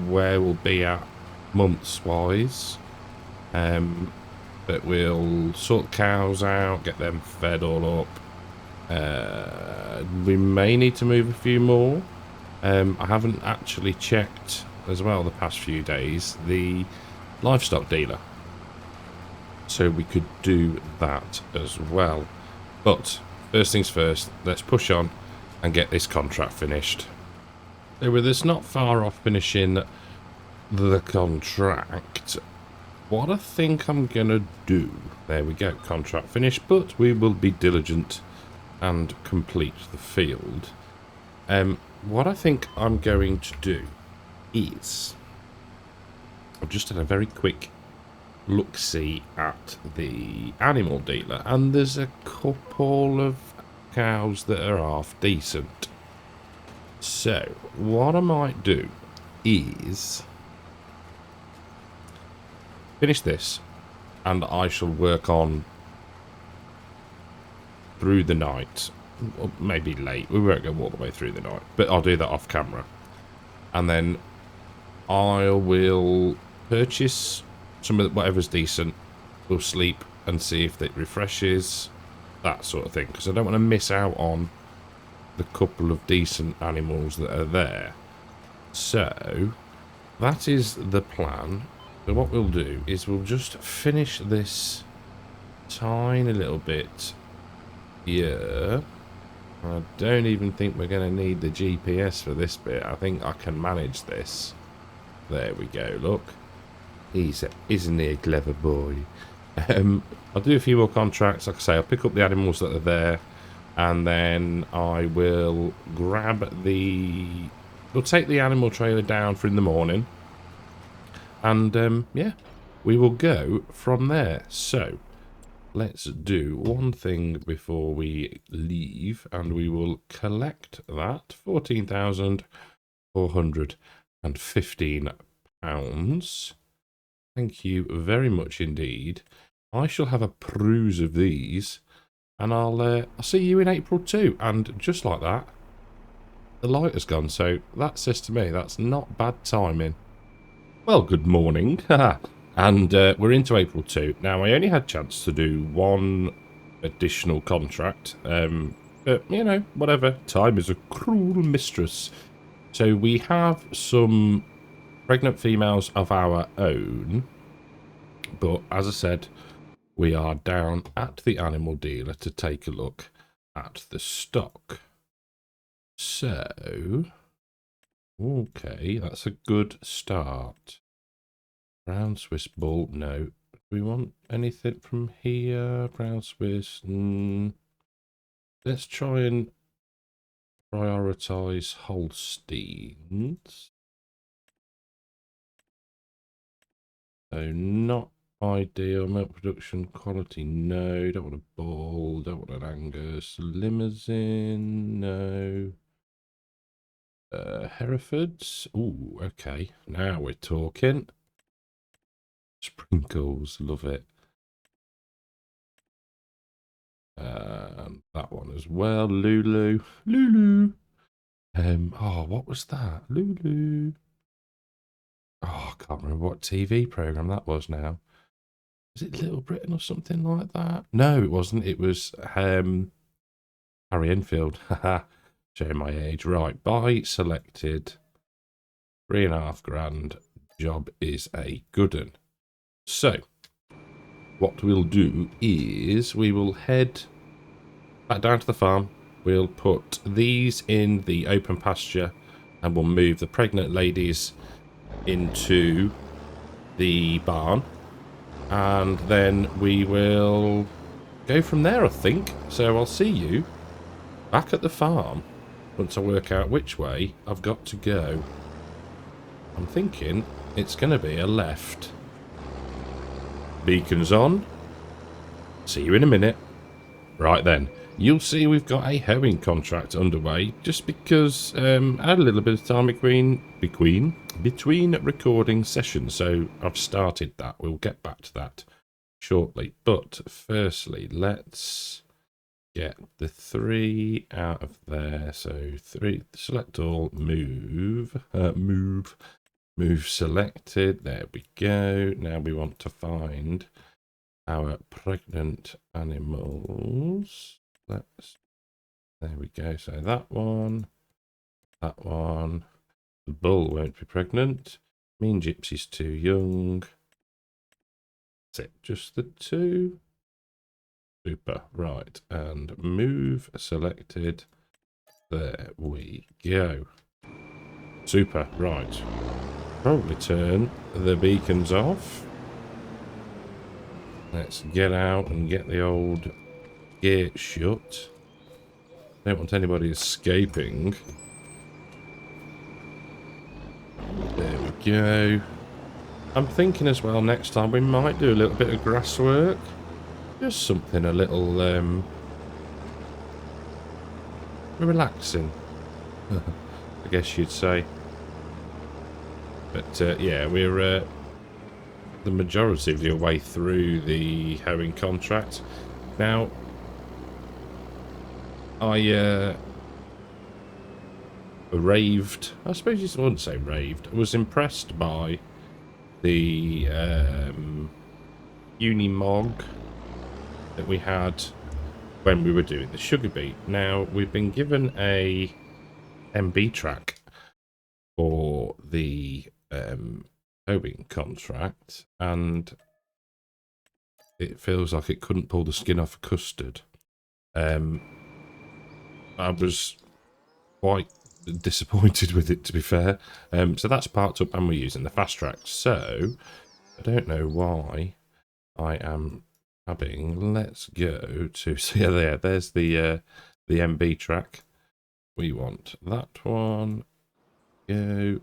where we'll be at months wise, but we'll sort cows out, get them fed all up. We may need to move a few more. I haven't actually checked as well the past few days the livestock dealer, so we could do that as well. But first things first, let's push on and get this contract finished. So with us not far off finishing the contract, what I think I'm gonna do, there we go, contract finished, but we will be diligent and complete the field. What I think I'm going to do is, I've just had a very quick look-see at the animal dealer, and there's a couple of cows that are half decent. So what I might do is finish this, and I shall work on through the night, or maybe late. We won't go all the way through the night, but I'll do that off camera, and then I will purchase some of whatever's decent. We'll sleep and see if it refreshes, that sort of thing, because I don't want to miss out on the couple of decent animals that are there. So that is the plan. So what we'll do is we'll just finish this tiny little bit here. I don't even think we're going to need the GPS for this bit. I think I can manage this. There we go, look. Isn't he a clever boy? I'll do a few more contracts. Like I say, I'll pick up the animals that are there, and then I will grab we'll take the animal trailer down for in the morning, and yeah, we will go from there. So let's do one thing before we leave, and we will collect that £14,415. Thank you very much indeed. I shall have a peruse of these, and I'll see you in April too. And just like that, the light has gone. So that says to me that's not bad timing. Well, good morning. And we're into April 2. Now, I only had a chance to do one additional contract. But, you know, whatever. Time is a cruel mistress. So we have some pregnant females of our own. But, as I said, we are down at the animal dealer to take a look at the stock. So, okay, that's a good start. Brown Swiss Bull, no. Do we want anything from here? Brown Swiss, let's try and prioritise Holsteins. So not ideal. Milk production quality, no. Don't want a bull, don't want an Angus. Limousin, no. Herefords, ooh, okay. Now we're talking. Sprinkles, love it. That one as well. Lulu. Oh, what was that? Lulu. Oh, I can't remember what TV program that was now. Was it Little Britain or something like that? No, it wasn't. It was Harry Enfield. Haha. Showing my age. Right, buy selected. 3.5 grand. Job is a good one. So, what we'll do is we will head back down to the farm. We'll put these in the open pasture and we'll move the pregnant ladies into the barn. And then we will go from there, I think. So I'll see you back at the farm once I work out which way I've got to go. I'm thinking it's going to be a left. Beacons on. See you in a minute. Right then, you'll see we've got a hoeing contract underway just because I had a little bit of time between recording sessions, so I've started that. We'll get back to that shortly. But firstly, let's get the 3 out of there. So 3, select all, move selected. There we go. Now we want to find our pregnant animals. There we go. So that one. The bull won't be pregnant. Mean Gypsy's too young. That's it. Just the 2. Super. Right. And move selected. There we go. Super. Right. Probably turn the beacons off. Let's get out and get the old gate shut. Don't want anybody escaping. There we go. I'm thinking as well next time we might do a little bit of grass work. Just something a little relaxing, I guess you'd say. But yeah, we're the majority of your way through the hoeing contract. Now, I raved, I suppose you wouldn't say raved, I was impressed by the Unimog that we had when we were doing the sugar beet. Now, we've been given a MB track for the hoeing contract, and it feels like it couldn't pull the skin off a custard. I was quite disappointed with it, to be fair. So that's parked up and we're using the fast track. So I don't know why I am having. Let's go to, so yeah, there's the MB track. We want that one. Go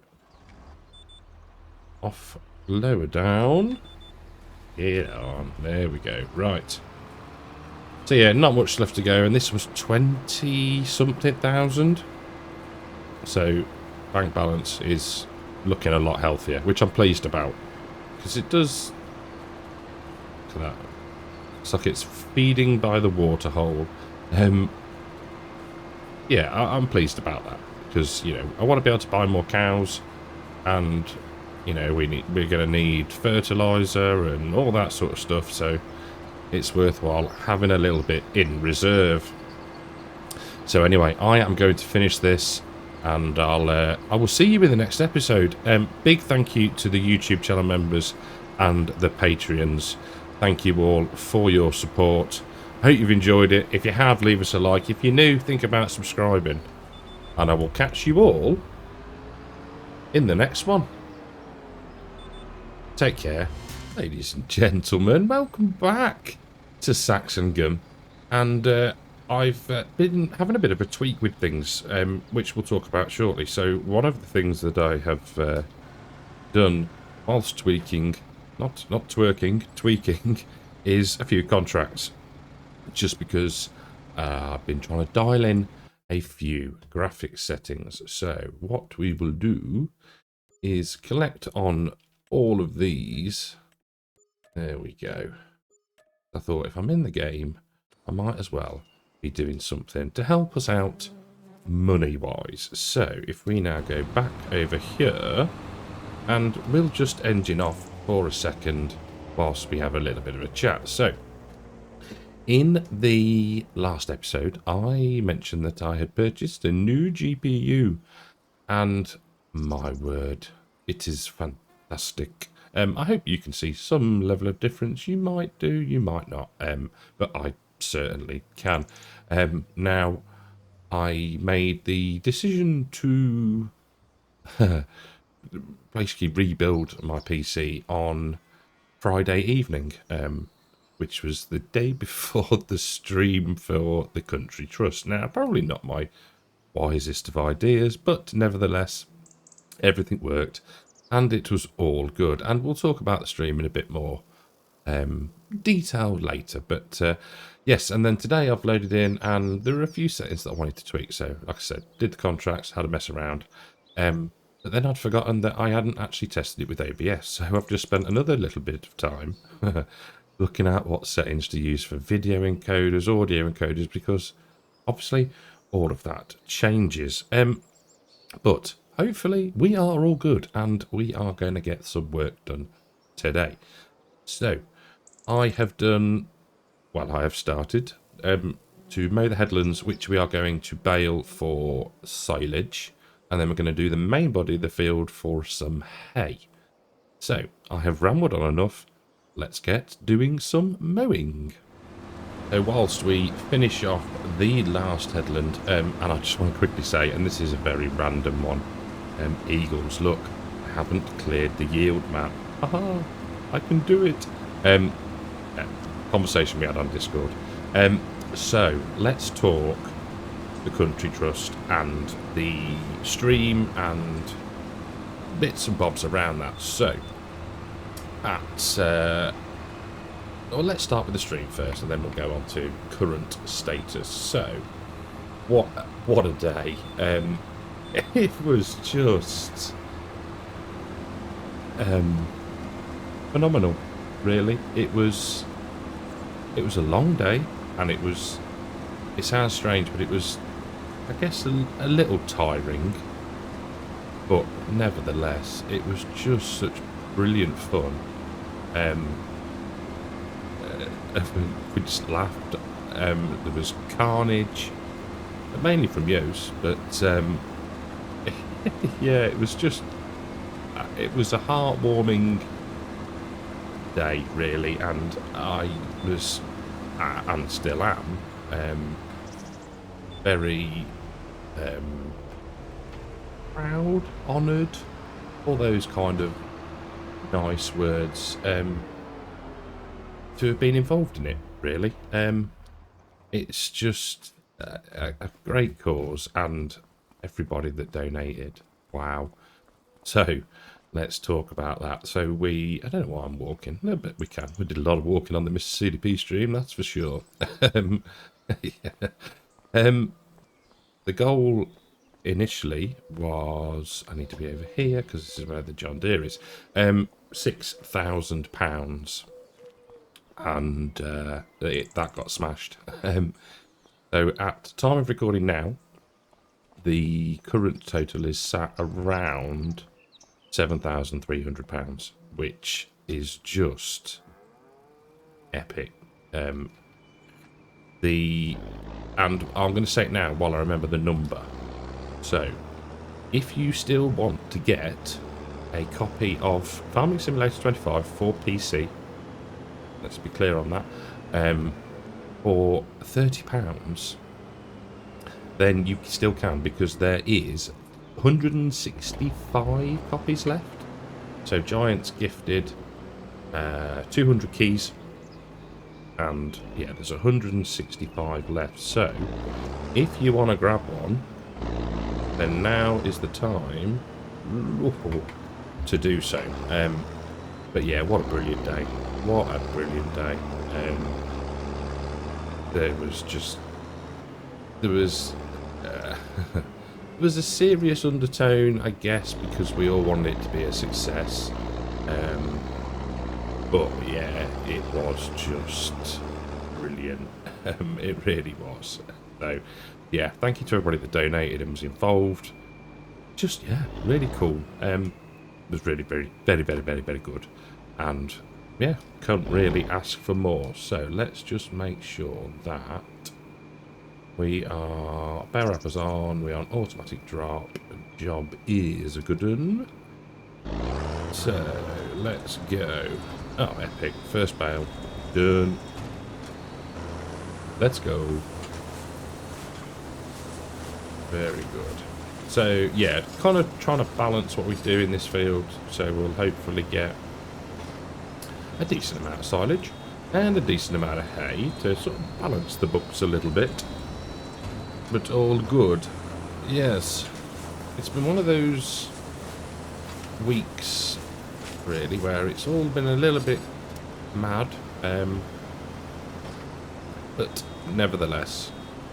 off, lower down. Get on. There we go. Right. So yeah, not much left to go, and this was 20-something thousand. So bank balance is looking a lot healthier, which I'm pleased about, because it does. Look at that. It's like it's feeding by the water hole. Yeah, I'm pleased about that, because, you know, I want to be able to buy more cows, and you know, we're going to need fertilizer and all that sort of stuff. So it's worthwhile having a little bit in reserve. So anyway, I am going to finish this, and I will see you in the next episode. Big thank you to the YouTube channel members and the Patreons. Thank you all for your support. I hope you've enjoyed it. If you have, leave us a like. If you're new, think about subscribing. And I will catch you all in the next one. Take care. Ladies and gentlemen, welcome back to Saxlingham. And I've been having a bit of a tweak with things, which we'll talk about shortly. So one of the things that I have done whilst tweaking, not twerking, tweaking, is a few contracts. Just because I've been trying to dial in a few graphics settings. So what we will do is collect on all of these. There we go. I thought if I'm in the game, I might as well be doing something to help us out money-wise. So if we now go back over here, and we'll just engine off for a second whilst we have a little bit of a chat. So in the last episode, I mentioned that I had purchased a new GPU, and my word, it is fantastic. I hope you can see some level of difference. You might do, you might not, but I certainly can. Now, I made the decision to basically rebuild my PC on Friday evening, which was the day before the stream for the Country Trust. Now, probably not my wisest of ideas, but nevertheless, everything worked and it was all good. And we'll talk about the stream in a bit more detail later. But yes, and then today I've loaded in, and there are a few settings that I wanted to tweak. So, like I said, did the contracts, had a mess around. But then I'd forgotten that I hadn't actually tested it with OBS. So I've just spent another little bit of time looking at what settings to use for video encoders, audio encoders, because obviously all of that changes. But hopefully we are all good and we are going to get some work done today. So I have done, well, I have started to mow the headlands, which we are going to bale for silage. And then we're going to do the main body of the field for some hay. So I have rambled on enough. Let's get doing some mowing. So whilst we finish off the last headland, and I just want to quickly say, and this is a very random one, Eagles, look, I haven't cleared the yield map. Haha, I can do it. Conversation we had on Discord. So let's talk the Country Trust and the stream and bits and bobs around that. So well, let's start with the stream first, and then we'll go on to current status. So what a day. It was just phenomenal, really. It was a long day, and it sounds strange, but it was, I guess, a little tiring, but nevertheless, it was just such brilliant fun. We just laughed. There was carnage, mainly from Yos, but yeah, it was a heartwarming day, really, and I was, and still am, very proud, honoured, all those kind of nice words, to have been involved in it, really. It's just a great cause, and everybody that donated, wow. So let's talk about that. So I don't know why I'm walking, no, but we did a lot of walking on the Mr. CDP stream, that's for sure. Yeah. The goal initially was, I need to be over here because this is where the John Deere is, £6,000, and that got smashed. So at the time of recording now, the current total is sat around £7,300, which is just epic. And I'm going to say it now while I remember the number. So, if you still want to get a copy of Farming Simulator 25 for PC, let's be clear on that, for £30, then you still can, because there is 165 copies left. So Giants gifted 200 keys, and yeah, there's 165 left. So if you want to grab one, then now is the time to do so. But yeah, what a brilliant day. What a brilliant day. There was a serious undertone, I guess, because we all wanted it to be a success. But yeah, it was just brilliant. It really was. So yeah, thank you to everybody that donated and was involved. Just, yeah, really cool. It was really very good. And yeah, can't really ask for more. So let's just make sure that we are bear wrappers on, we're on automatic drop. Job is a good one. So let's go. Oh, epic. First bale. Done. Let's go. Very good. So yeah, kind of trying to balance what we do in this field, so we'll hopefully get a decent amount of silage and a decent amount of hay to sort of balance the books a little bit. But all good. Yes, it's been one of those weeks really where it's all been a little bit mad, but nevertheless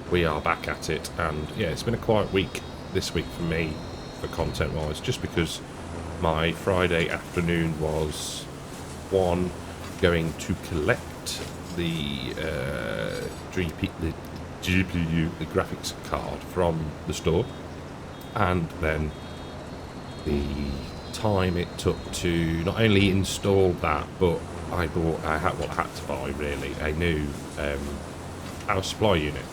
we are back at it. And yeah, it's been a quiet week this week for me, for content wise, just because my Friday afternoon was one, going to collect the GPU, the graphics card from the store, and then the time it took to not only install that, but I had to buy really a new power supply unit.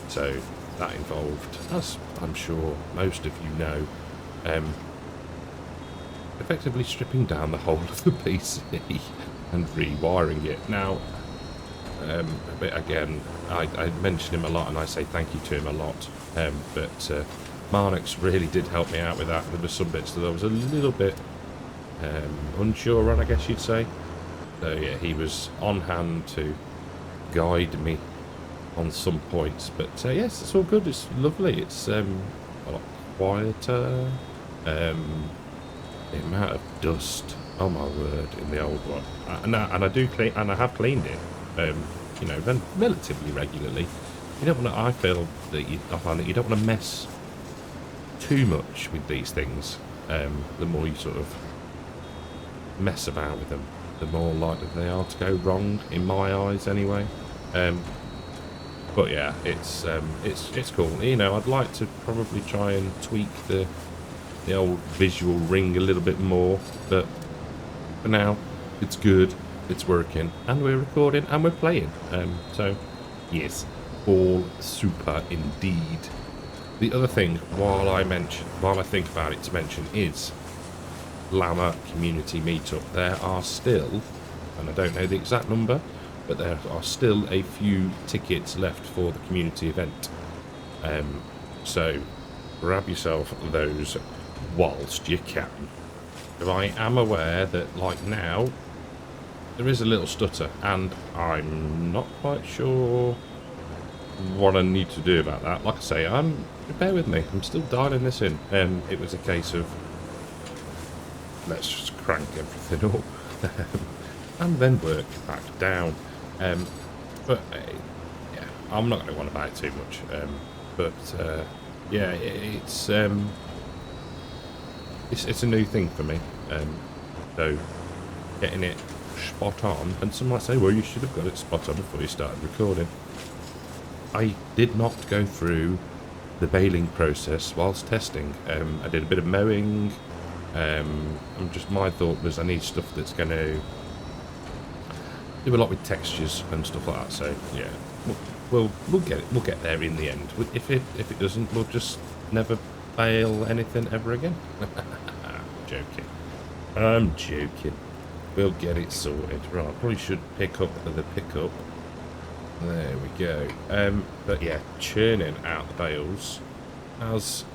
So that involved, as I'm sure most of you know, effectively stripping down the whole of the PC and rewiring it. Now, but again, I mention him a lot and I say thank you to him a lot, but Marnix really did help me out with that. There were some bits that I was a little bit unsure on, I guess you'd say. So yeah, he was on hand to guide me on some points, but yes, it's all good. It's lovely. It's a lot quieter. The amount of dust, oh my word, in the old one, and I do clean, and I have cleaned it, you know, relatively regularly. You don't want to. I feel that I find that you don't want to mess too much with these things. The more you sort of mess about with them, the more likely they are to go wrong, in my eyes, anyway. But yeah, it's cool. You know, I'd like to probably try and tweak the old visual ring a little bit more, but for now, it's good, it's working, and we're recording and we're playing. So yes, all super indeed. The other thing, while I think about it to mention, is Llama Community Meetup. There are still, and I don't know the exact number, but there are still a few tickets left for the community event. So grab yourself those whilst you can. But I am aware that, like now, there is a little stutter, and I'm not quite sure what I need to do about that. Like I say, bear with me, I'm still dialing this in. It was a case of, let's just crank everything up and then work back down. But yeah, I'm not going to want about it too much. But yeah, it's a new thing for me. So getting it spot on, and some might say, well, you should have got it spot on before you started recording. I did not go through the baling process whilst testing. I did a bit of mowing, My thought was I need stuff that's going to do a lot with textures and stuff like that. So yeah, we'll get it. We'll get there in the end. If it doesn't, we'll just never fail anything ever again. Joking. I'm joking. We'll get it sorted. Right, probably should pick up the pickup. There we go. But yeah, churning out the bales as...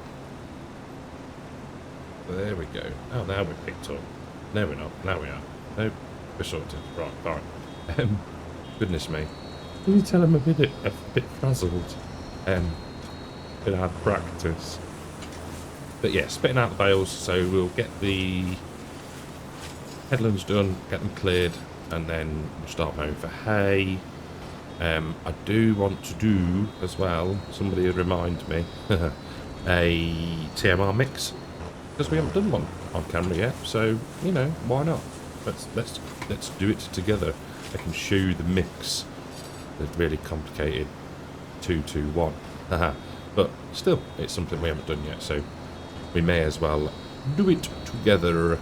There we go. Oh, now we're picked up. No, we're not. Now we are. Nope, we're sorted. Right, fine. Goodness me. Can you tell I'm a bit frazzled? Bit out of practice. But yeah, spitting out the bales, so we'll get the headlands done, get them cleared, and then we'll start mowing for hay. I do want to do as well, somebody would remind me, a TMR mix, because we haven't done one on camera yet, so, you know, why not? Let's do it together. I can show you the mix, the really complicated 2-2-1. But still, it's something we haven't done yet, so we may as well do it together.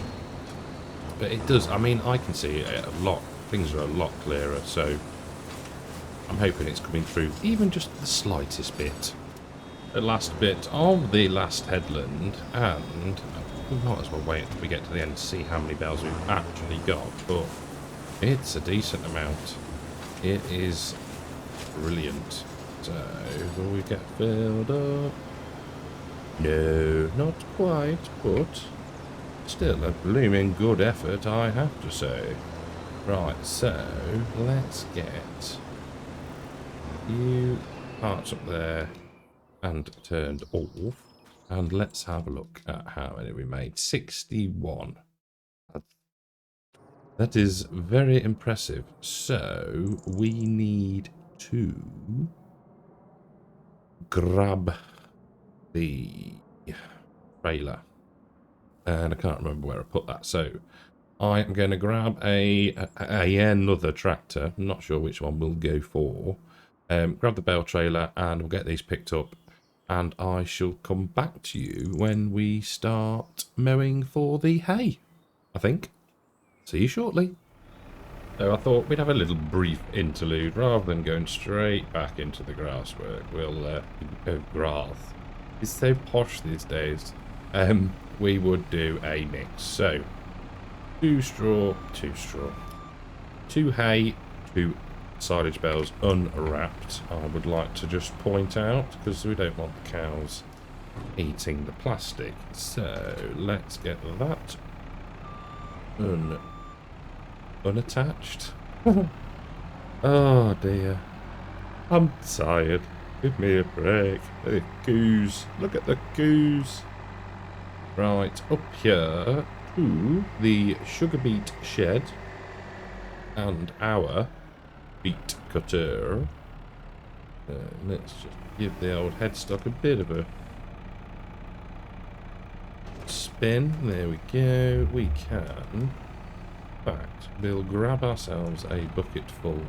But it does, I mean, I can see it a lot, things are a lot clearer, so I'm hoping it's coming through even just the slightest bit. The last bit of the last headland, and we might as well wait until we get to the end to see how many bells we've actually got, but it's a decent amount. It is brilliant. So, will we get filled up? No, not quite, but still a blooming good effort, I have to say. Right, so let's get a few parts up there and turned off, and let's have a look at how many we made. 61. That is very impressive. So we need to grab the trailer, and I can't remember where I put that, so I am going to grab another tractor. I'm not sure which one we'll go for. Grab the bale trailer and we'll get these picked up, and I shall come back to you when we start mowing for the hay, I think. See you shortly. So I thought we'd have a little brief interlude rather than going straight back into the grass work. We'll grass. It's so posh these days. We would do a mix. So 2 straw, 2 hay, 2 silage bales unwrapped. I would like to just point out, because we don't want the cows eating the plastic. So let's get that unattached. Oh dear, I'm tired. Give me a break. The goose. Look at the goose. Right, up here to the sugar beet shed and our beet cutter. Let's just give the old headstock a bit of a spin. There we go. We can, in fact, we'll grab ourselves a bucket full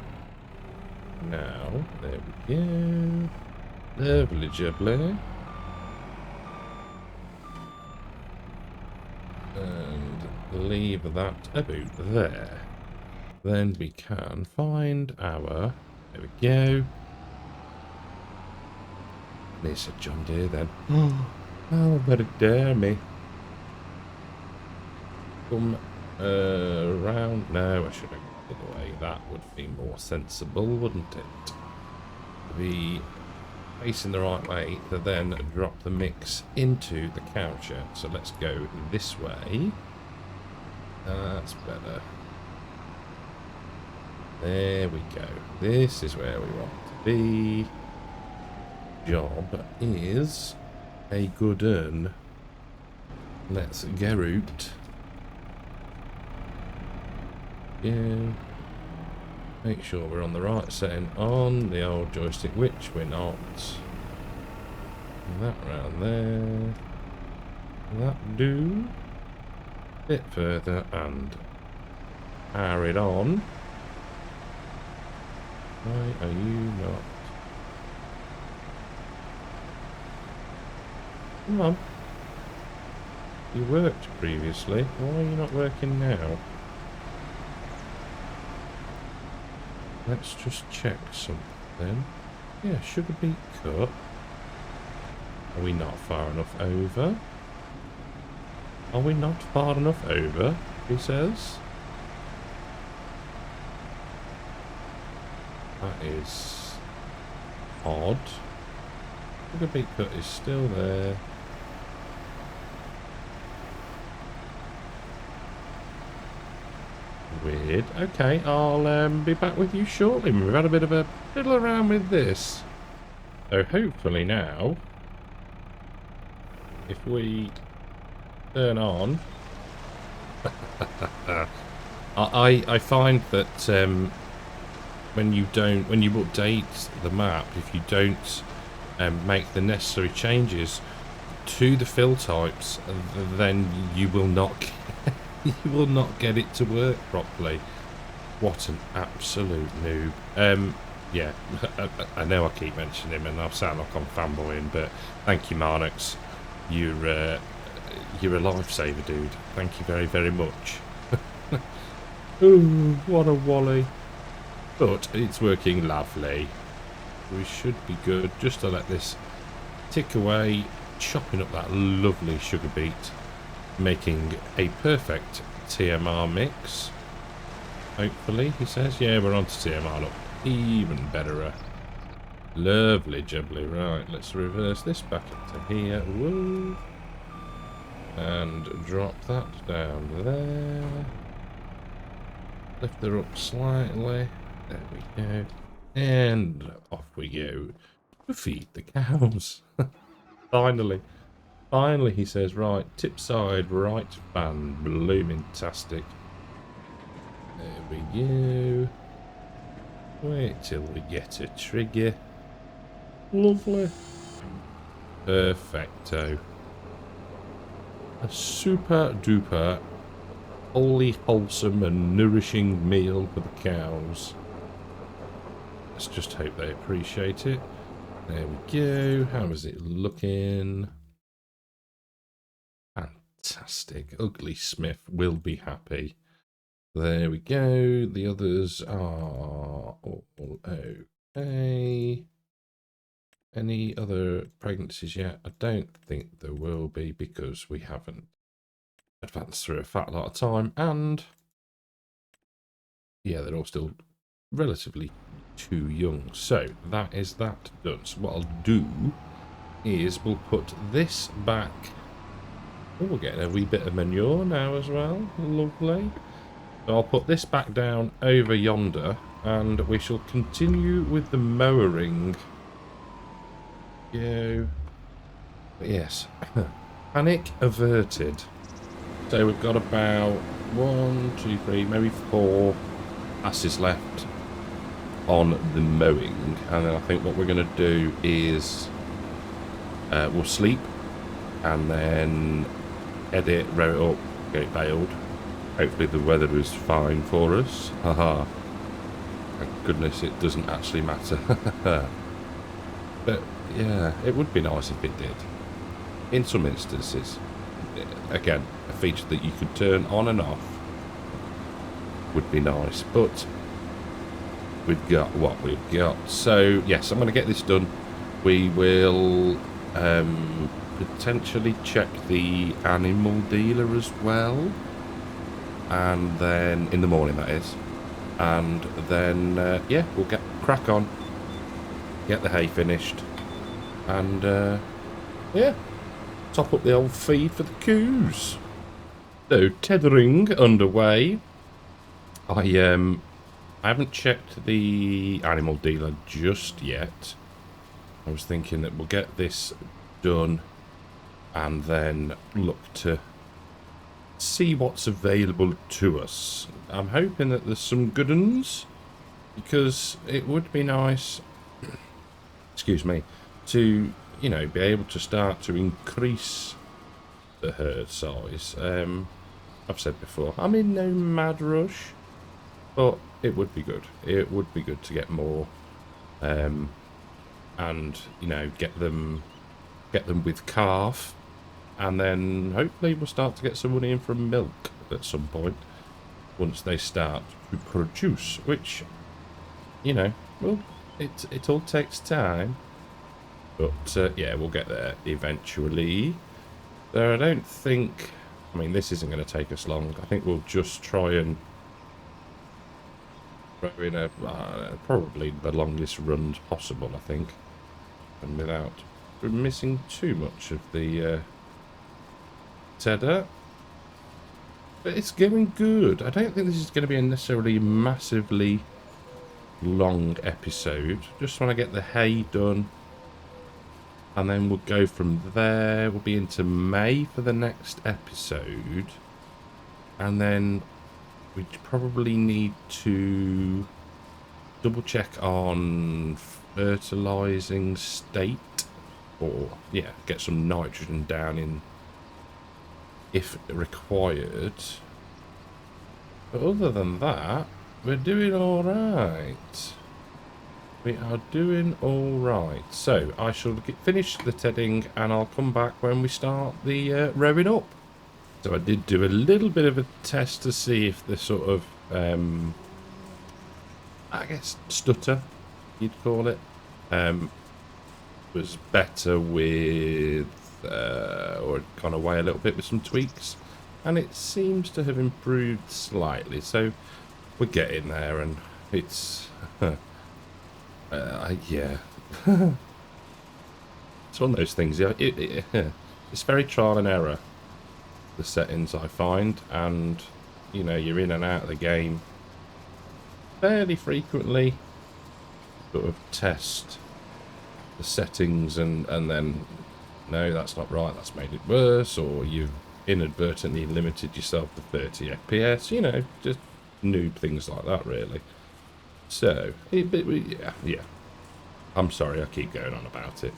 now. There we go. Lovely jubbly. And leave that about there. Then we can find our... There we go. There's a John Deere then. Oh, better dare me. Come around. No, I should have gone the other way. That would be more sensible, wouldn't it? Be facing the right way to then drop the mix into the cow shed. So let's go this way. That's better. There we go. This is where we want to be. Job is a good un. Let's get out. Yeah. Make sure we're on the right setting on the old joystick, which we're not. That round there. That do. Bit further and power it on. Why are you not? Come on. You worked previously. Why are you not working now? Let's just check something. Yeah, sugar beet cut. Are we not far enough over? Are we not far enough over? He says. That is odd. Sugar beet cut is still there. Weird. Okay, I'll be back with you shortly. We've had a bit of a fiddle around with this. So hopefully now, if we turn on... I find that when you update the map, if you don't make the necessary changes to the fill types, then you will not you will not get it to work properly. What an absolute noob. Yeah, I know I keep mentioning him and I'll sound like I'm fanboying, but thank you, Marnix. You're a lifesaver, dude. Thank you very, very much. Ooh, what a wally. But it's working lovely. We should be good just to let this tick away, chopping up that lovely sugar beet, making a perfect TMR mix. Hopefully, he says. Yeah, we're on to TMR. Look, even betterer. Lovely jubbly. Right, let's reverse this back into here. Whoa. And drop that down there. Lift her up slightly. There we go. And off we go to feed the cows. Finally. Finally, he says, right, tip side, right fan, blooming-tastic. There we go. Wait till we get a trigger. Lovely. Perfecto. A super duper, wholly wholesome and nourishing meal for the cows. Let's just hope they appreciate it. There we go. How is it looking? Fantastic. Ugly Smith will be happy. There we go. The others are all okay. Any other pregnancies yet? I don't think there will be because we haven't advanced through a fat lot of time, and yeah, they're all still relatively too young. So that is that done. So what I'll do is we'll put this back. Oh, we're getting a wee bit of manure now as well. Lovely. So I'll put this back down over yonder, and we shall continue with the mowering. Go. But yes, panic averted. So we've got about 1, 2, 3, maybe 4 passes left on the mowing, and then I think what we're going to do is we'll sleep and then edit, row it up, get it baled. Hopefully the weather is fine for us. Haha. Thank goodness it doesn't actually matter. But yeah, it would be nice if it did. In some instances, again, a feature that you could turn on and off would be nice, but we've got what we've got. So yes, I'm going to get this done. We will potentially check the animal dealer as well, and then in the morning, that is, and then yeah, we'll get crack on, get the hay finished, and yeah, top up the old feed for the coos. So tethering underway. I haven't checked the animal dealer just yet. I was thinking that we'll get this done and then look to see what's available to us. I'm hoping that there's some good ones, because it would be nice, excuse me, to, you know, be able to start to increase the herd size. I've said before, I'm in no mad rush, but it would be good. It would be good to get more, and, you know, get them with calf And then hopefully we'll start to get some money in from milk at some point once they start to produce, which, you know, well, it all takes time. But yeah, we'll get there eventually. So I don't think... I mean, this isn't going to take us long. I think we'll just try and throw in a... probably the longest runs possible, I think. And without missing too much of the tedder. But it's going good. I don't think this is going to be a necessarily massively long episode. Just want to get the hay done. And then we'll go from there. We'll be into May for the next episode. And then we probably need to double check on fertilizing state. Or, yeah, get some nitrogen down in if required. But other than that, we're doing alright. We are doing alright. So, I shall finish the tedding and I'll come back when we start the rowing up. So I did do a little bit of a test to see if the sort of, I guess, stutter, you'd call it, was better with, or gone away a little bit with some tweaks. And it seems to have improved slightly. So we're getting there and it's... yeah. It's one of those things. Yeah, it's very trial and error, the settings I find, and you know, you're in and out of the game fairly frequently. Sort of test the settings and then no, that's not right, that's made it worse, or you've inadvertently limited yourself to 30 FPS. You know, just noob things like that, really. So, yeah. I'm sorry I keep going on about it.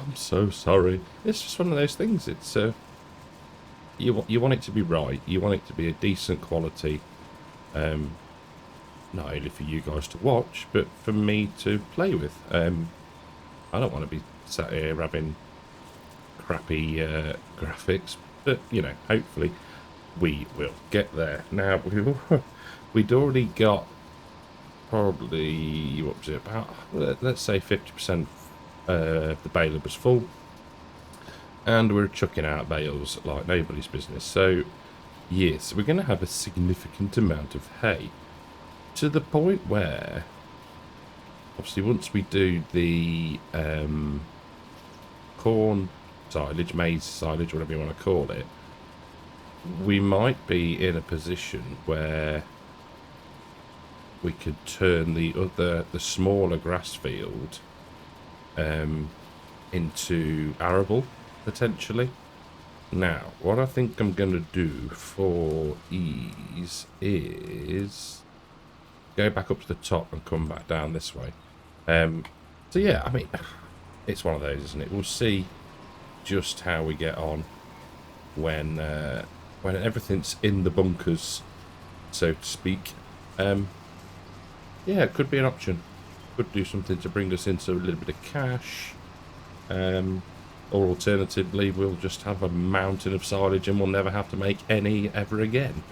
I'm so sorry. It's just one of those things. It's you want it to be right. You want it to be a decent quality. Not only for you guys to watch, but for me to play with. I don't want to be sat here having crappy graphics, but you know, hopefully we will get there. Now we'd already got probably, what was it, about, let's say 50% of the baler was full, and we're chucking out bales like nobody's business. So yes, we're going to have a significant amount of hay, to the point where obviously once we do the corn silage, maize silage, whatever you want to call it, we might be in a position where we could turn the smaller grass field into arable, potentially. Now, what I think I'm going to do for ease is go back up to the top and come back down this way. So yeah, I mean, it's one of those, isn't it? We'll see just how we get on when everything's in the bunkers, so to speak. Yeah, it could be an option. Could do something to bring us into a little bit of cash. Or alternatively, we'll just have a mountain of silage and we'll never have to make any ever again.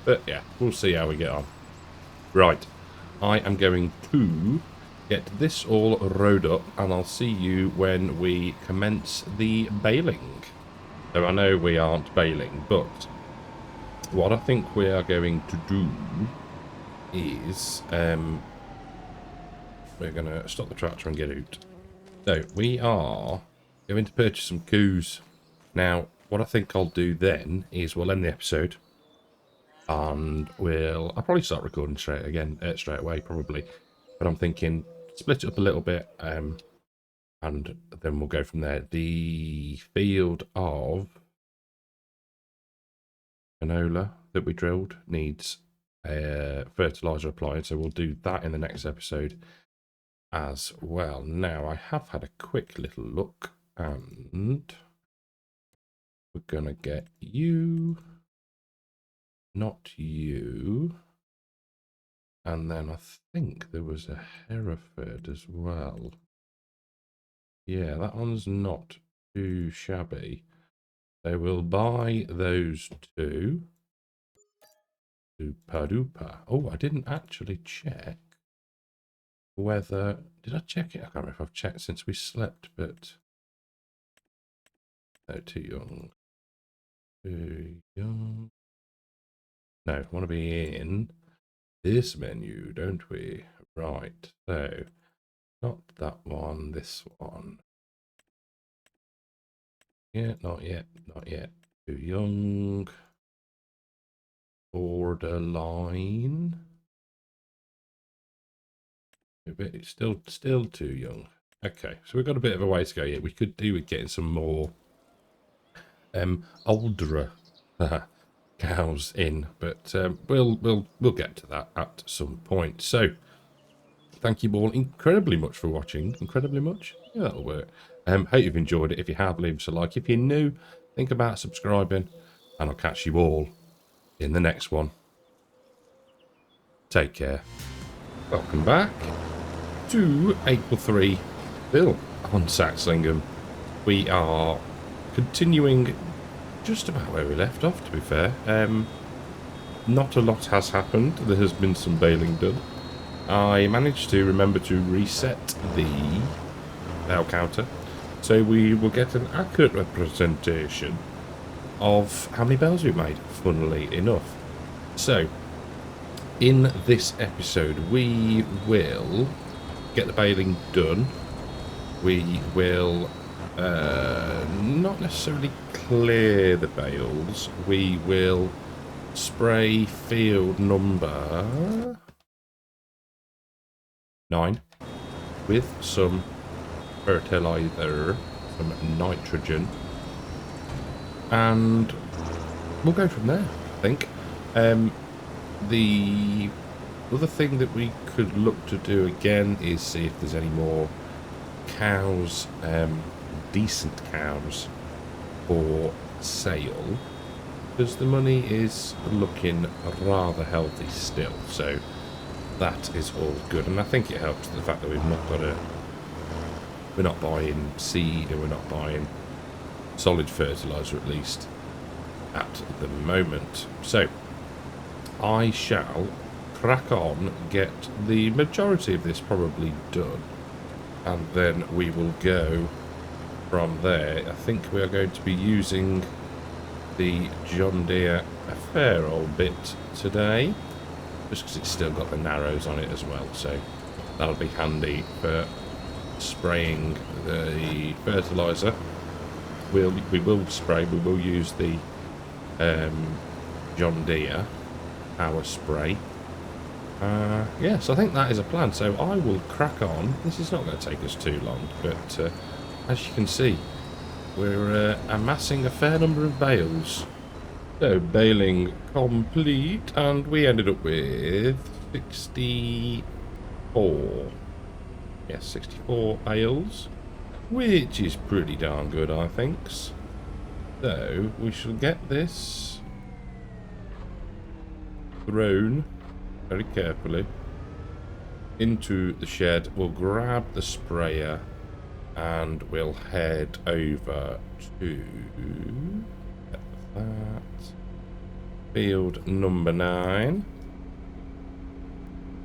But yeah, we'll see how we get on. Right, I am going to get this all rowed up and I'll see you when we commence the baling. So I know we aren't baling, but what I think we are going to do is we're going to stop the tractor and get out. So we are going to purchase some coos. Now, what I think I'll do then is we'll end the episode and I'll probably start recording straight away probably, but I'm thinking split it up a little bit and then we'll go from there. The field of canola that we drilled needs fertilizer applied, so we'll do that in the next episode as well. Now, I have had a quick little look and we're gonna get you, not you, and then I think there was a Hereford as well. Yeah, that one's not too shabby. So we'll buy those two. Super duper. Oh, I didn't actually check whether... Did I check it? I can't remember if I've checked since we slept, but... No, too young. Too young. No, I want to be in this menu, don't we? Right, so... Not that one, this one. Yeah, not yet, not yet. Too young. Borderline. It's still too young. Okay, so we've got a bit of a way to go yet. We could do with getting some more older cows in, but we'll get to that at some point. So thank you all incredibly much for watching. Incredibly much. Yeah, that'll work. Hope you've enjoyed it. If you have, leave us a like. If you're new, think about subscribing, and I'll catch you all in the next one. Take care. Welcome back to April 3 Bill on Saxlingham. We are continuing just about where we left off, to be fair. Not a lot has happened. There has been some bailing done. I managed to remember to reset the bale counter, so we will get an accurate representation of how many bales we've made, funnily enough. So, in this episode, we will get the baling done. We will not necessarily clear the bales. We will spray field number 9 with some fertilizer, some nitrogen, and we'll go from there, I think. The other thing that we could look to do again is see if there's any more cows, decent cows for sale, because the money is looking rather healthy still, so that is all good. And I think it helps the fact that we're not buying seed, and we're not buying solid fertilizer, at least at the moment. So I shall crack on, get the majority of this probably done, and then we will go from there. I think we are going to be using the John Deere a fair old bit today, just because it's still got the narrows on it as well, so that'll be handy for spraying the fertilizer. We will use the John Deere power spray. Yes, I think that is a plan, so I will crack on. This is not going to take us too long, but as you can see, we're amassing a fair number of bales. So, baling complete, and we ended up with 64. Yes, 64 bales, which is pretty darn good, I think. So, we shall get this thrown very carefully into the shed. We'll grab the sprayer and we'll head over to that field number 9.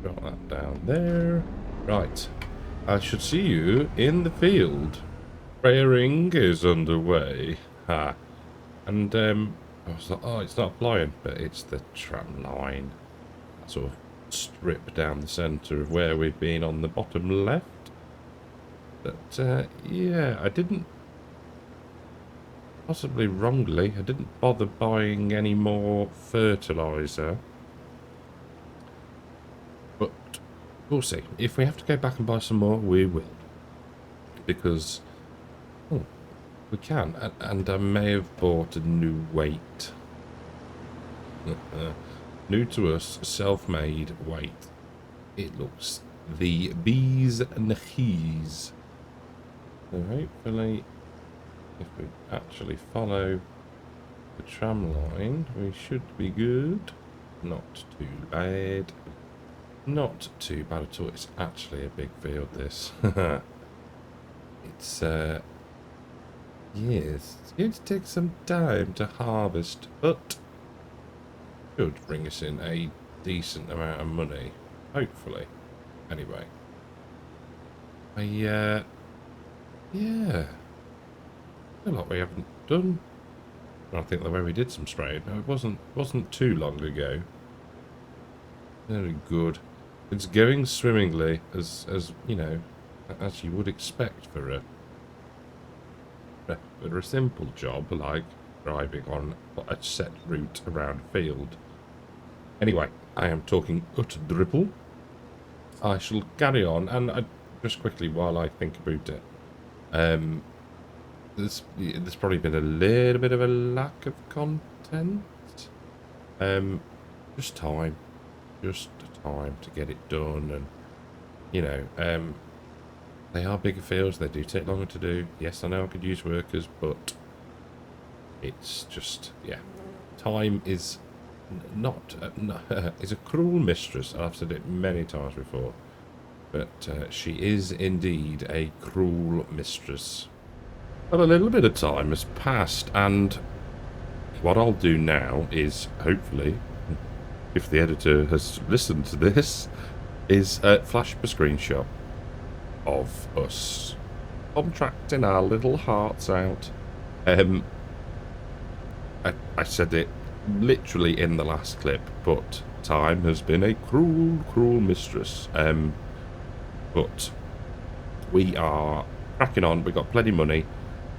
Drop that down there. Right, I should see you in the field. Spraying is underway. Ha. And I was like, oh, it's not flying, but it's the tram line. Sort of strip down the centre of where we've been on the bottom left. But yeah, I didn't, possibly wrongly, I didn't bother buying any more fertiliser. But we'll see. If we have to go back and buy some more, we will. Because we can. And I may have bought a new weight. New to us, self-made weight. It looks the bees knees. So hopefully, if we actually follow the tram line, we should be good. Not too bad. Not too bad at all. It's actually a big field, this. It's Yes, it's going to take some time to harvest, but should bring us in a decent amount of money, hopefully. Anyway, yeah, a lot we haven't done. I think the way we did some spraying, no, it wasn't too long ago. Very good. It's going swimmingly, as you know, as you would expect for a simple job like driving on a set route around a field. Anyway, I am talking utter dribble. I shall carry on, and just quickly while I think about it, there's probably been a little bit of a lack of content. Just time to get it done, and you know, they are bigger fields. They do take longer to do. Yes, I know I could use workers, but it's just, yeah, time is not is a cruel mistress. I've said it many times before, but she is indeed a cruel mistress. Well, a little bit of time has passed, and what I'll do now is, hopefully, if the editor has listened to this, is flash up a screenshot of us contracting our little hearts out. I said it literally in the last clip, but time has been a cruel mistress. But we are cracking on. We got plenty of money.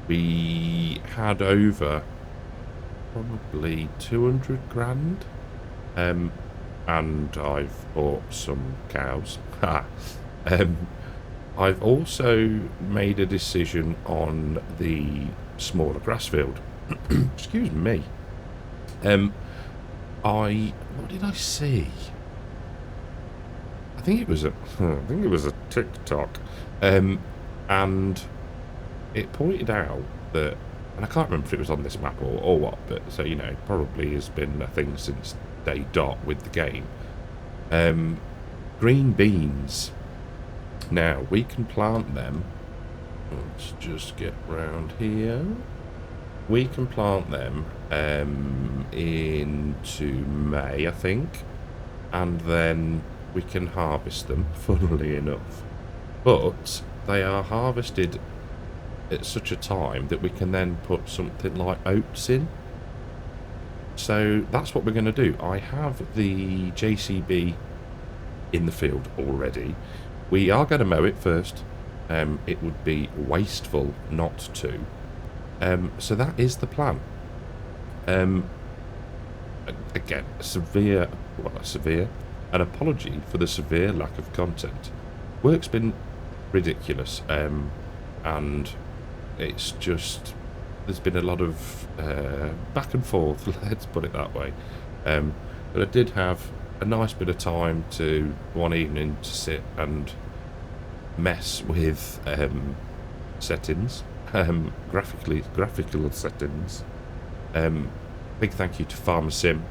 We had over probably 200 grand. And I've bought some cows. I've also made a decision on the smaller grass field. Excuse me. What did I see? I think it was a TikTok, and it pointed out that, and I can't remember if it was on this map or what, but so you know, probably has been a thing since day dot with the game. Green beans. Now we can plant them. Let's just get round here. We can plant them into May, I think, and then we can harvest them, funnily enough. But they are harvested at such a time that we can then put something like oats in. So that's what we're going to do. I have the JCB in the field already. We are going to mow it first. It would be wasteful not to. So that is the plan. Again, an apology for the severe lack of content. Work's been ridiculous, and it's just, there's been a lot of back and forth, let's put it that way. But I did have a nice bit of time to one evening to sit and mess with settings, graphical settings. Big thank you to Farmer Sim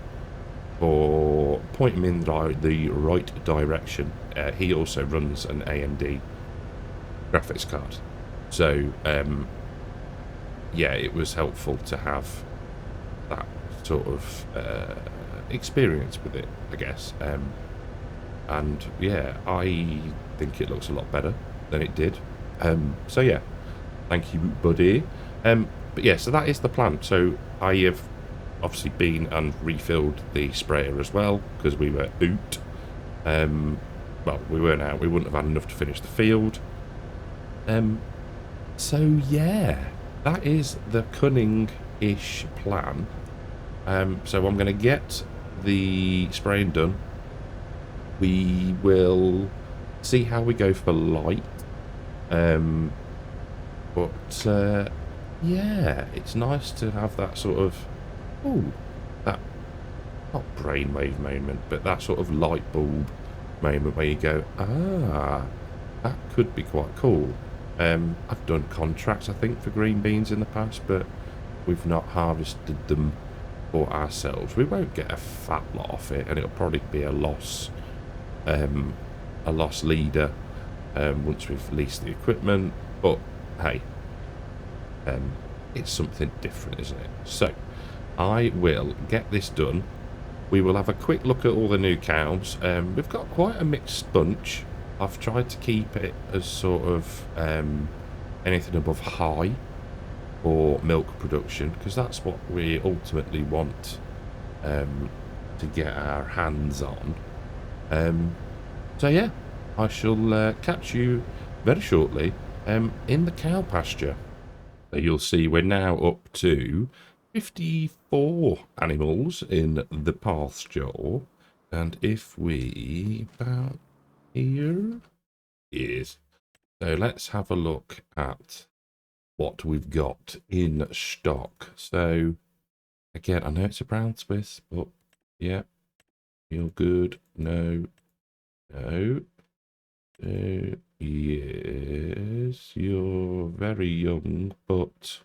for pointing me in the right direction. He also runs an AMD graphics card, so yeah, it was helpful to have that sort of experience with it, I guess. And yeah, I think it looks a lot better than it did. So yeah, thank you, buddy. But yeah, so that is the plan. So I have obviously been and refilled the sprayer as well, because we were out. Well, we weren't out. We wouldn't have had enough to finish the field. So yeah, that is the cunning-ish plan. So I'm going to get the spraying done. We will see how we go for light. But yeah, it's nice to have that sort of, that, not brainwave moment, but that sort of light bulb moment where you go, that could be quite cool. I've done contracts, I think, for green beans in the past, but we've not harvested them for ourselves. We won't get a fat lot off it, and it'll probably be a loss leader once we've leased the equipment. But hey, it's something different, isn't it? So I will get this done. We will have a quick look at all the new cows. We've got quite a mixed bunch. I've tried to keep it as sort of anything above high for milk production, because that's what we ultimately want to get our hands on. So yeah, I shall catch you very shortly in the cow pasture. So you'll see we're now up to 54 animals in the pasture, and if we about here, yes. So let's have a look at what we've got in stock. So again, I know it's a brown Swiss, but yeah, feel good. No, no. Yes, you're very young, but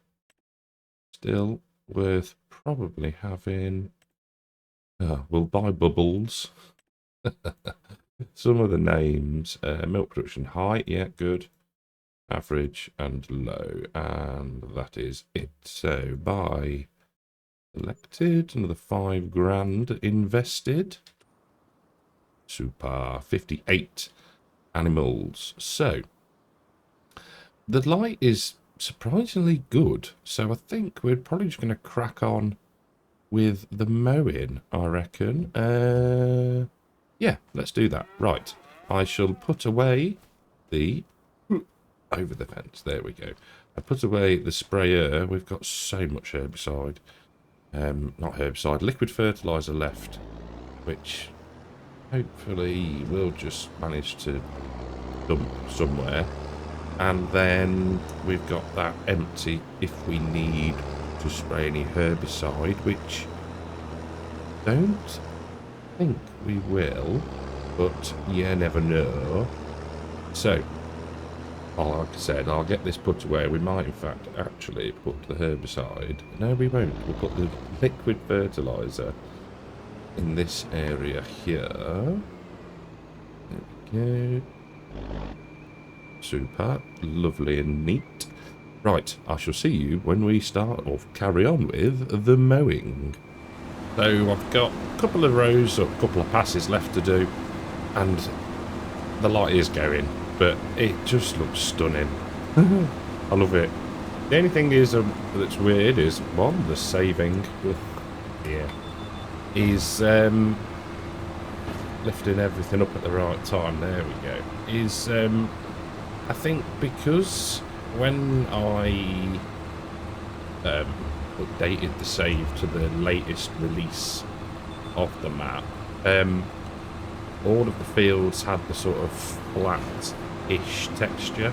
still worth probably having. We'll buy bubbles. Some of the names. Milk production high, yeah, good. Average and low, and that is it. So buy selected, another 5 grand invested. Super. 58 animals. So the light is surprisingly good, so I think we're probably just going to crack on with the mowing, I reckon. Yeah, let's do that. Right, I shall put away the over the fence. There we go. I put away the sprayer. We've got so much herbicide. Not herbicide, liquid fertilizer left, which hopefully we'll just manage to dump somewhere. And then we've got that empty if we need to spray any herbicide, which don't think we will, but you never know. So, like I said, I'll get this put away. We might, in fact, actually put the herbicide. No, we won't. We'll put the liquid fertilizer in this area here. There we go. Super. Lovely and neat. Right, I shall see you when we start or carry on with the mowing. So I've got a couple of rows or a couple of passes left to do, and the light is going, but it just looks stunning. I love it. The only thing is that's weird is, one, the saving here is lifting everything up at the right time. There we go. Is I think because when I updated the save to the latest release of the map, all of the fields had the sort of flat-ish texture.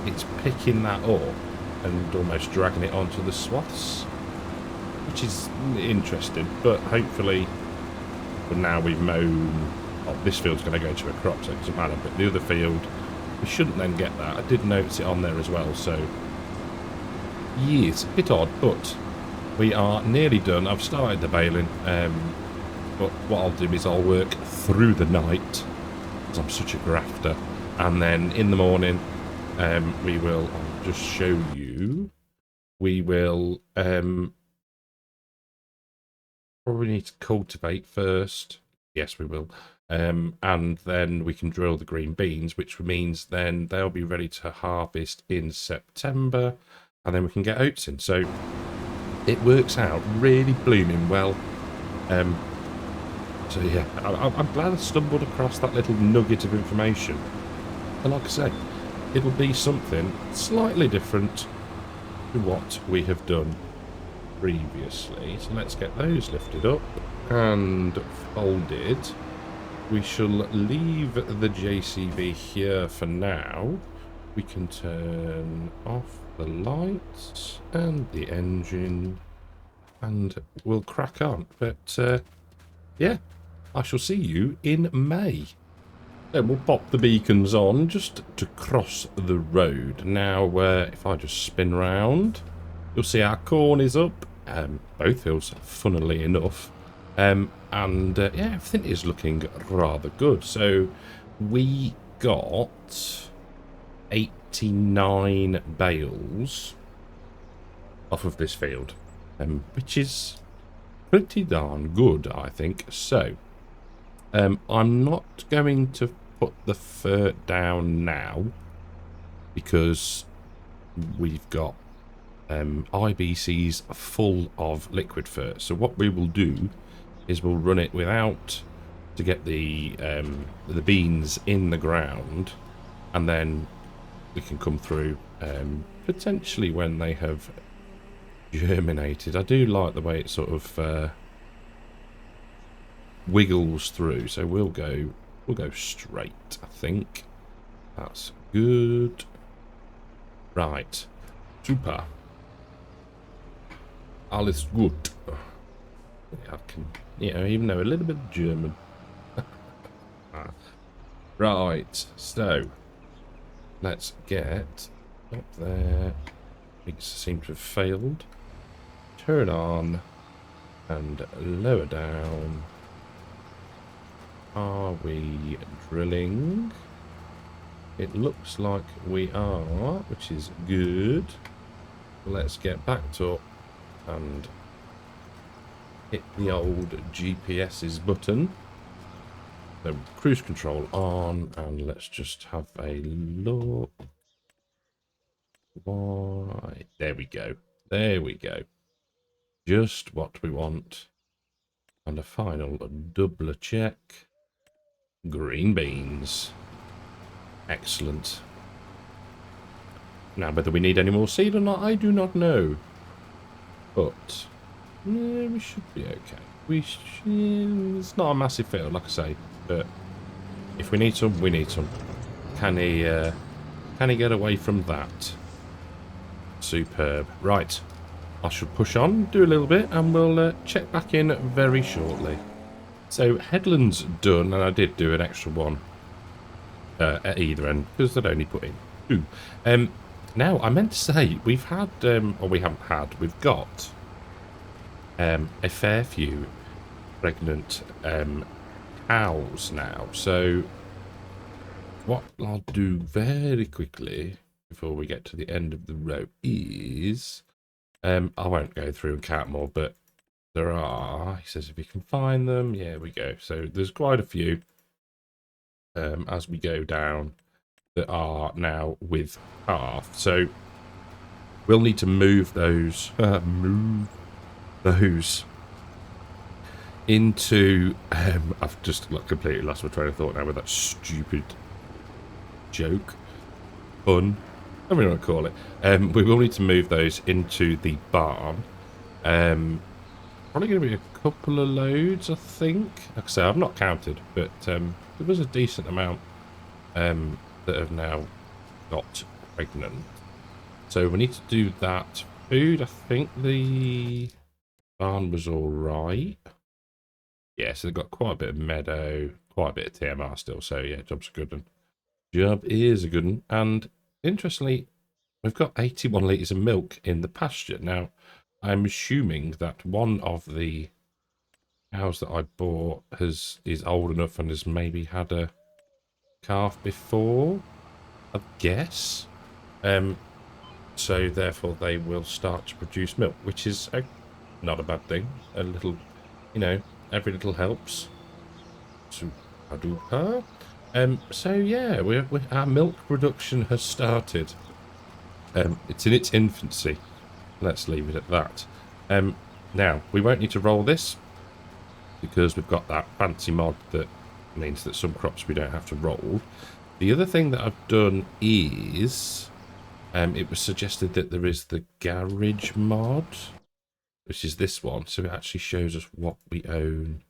It's picking that up and almost dragging it onto the swaths, which is interesting, but hopefully now we've mown, well, this field's going to go to a crop, so it doesn't matter, but the other field, we shouldn't then get that. I did notice it on there as well, so yes, a bit odd, but we are nearly done. I've started the baling, but what I'll do is I'll work through the night, because I'm such a grafter, and then in the morning we will, I'll just show you, we will probably need to cultivate first. Yes, we will. And then we can drill the green beans, which means then they'll be ready to harvest in September, and then we can get oats in. So it works out really blooming well. So yeah, I'm glad I stumbled across that little nugget of information. And like I say, it'll be something slightly different to what we have done previously. So let's get those lifted up and folded. We shall leave the JCB here for now. We can turn off the lights and the engine, and we'll crack on. But yeah, I shall see you in May. Then we'll pop the beacons on just to cross the road. Now, if I just spin round, you'll see our corn is up. Both fields, funnily enough. And yeah, everything is looking rather good. So we got 89 bales off of this field, which is pretty darn good, I think. So, I'm not going to put the fur down now because we've got IBCs full of liquid fur. So what we will do is we'll run it without to get the beans in the ground, and then we can come through potentially when they have germinated. I do like the way it sort of wiggles through, so we'll go straight. I think that's good. Right, super. Alles gut. I can, even know a little bit of German. Right, so let's get up there. Things seem to have failed. Turn on and lower down. Are we drilling? It looks like we are, which is good. Let's get backed up and hit the old GPS's button. So cruise control on, and let's just have a look. Why? There we go. There we go. Just what we want. And a final double check. Green beans. Excellent. Now, whether we need any more seed or not, I do not know. But we should be okay. It's not a massive field, like I say. But if we need some, we need some. Can he get away from that? Superb. Right. I should push on, do a little bit, and we'll check back in very shortly. So, headland's done, and I did do an extra one at either end, because I'd only put in 2. Now, I meant to say, we've had, or we haven't had, we've got a fair few pregnant cows now. So, what I'll do very quickly, before we get to the end of the row, is... I won't go through and count more, but there are, he says if you can find them, yeah, we go. So there's quite a few as we go down that are now with calf. So we'll need to move those, into, I've just completely lost my train of thought now with that stupid joke, fun. I don't know what to call it. We will need to move those into the barn. Probably going to be a couple of loads, I think. Like I say, I've not counted, but there was a decent amount that have now got pregnant. So we need to do that. Food, I think the barn was all right. Yeah, so they've got quite a bit of meadow, quite a bit of TMR still. So yeah, job's a good one. Job is a good one. And interestingly, we've got 81 litres of milk in the pasture. Now, I'm assuming that one of the cows that I bought is old enough and has maybe had a calf before, I guess. So, therefore, they will start to produce milk, which is not a bad thing. A little, every little helps. Super-duper. So yeah, our milk production has started. It's in its infancy. Let's leave it at that. Now, we won't need to roll this because we've got that fancy mod that means that some crops we don't have to roll. The other thing that I've done is it was suggested that there is the garage mod, which is this one. So it actually shows us what we own.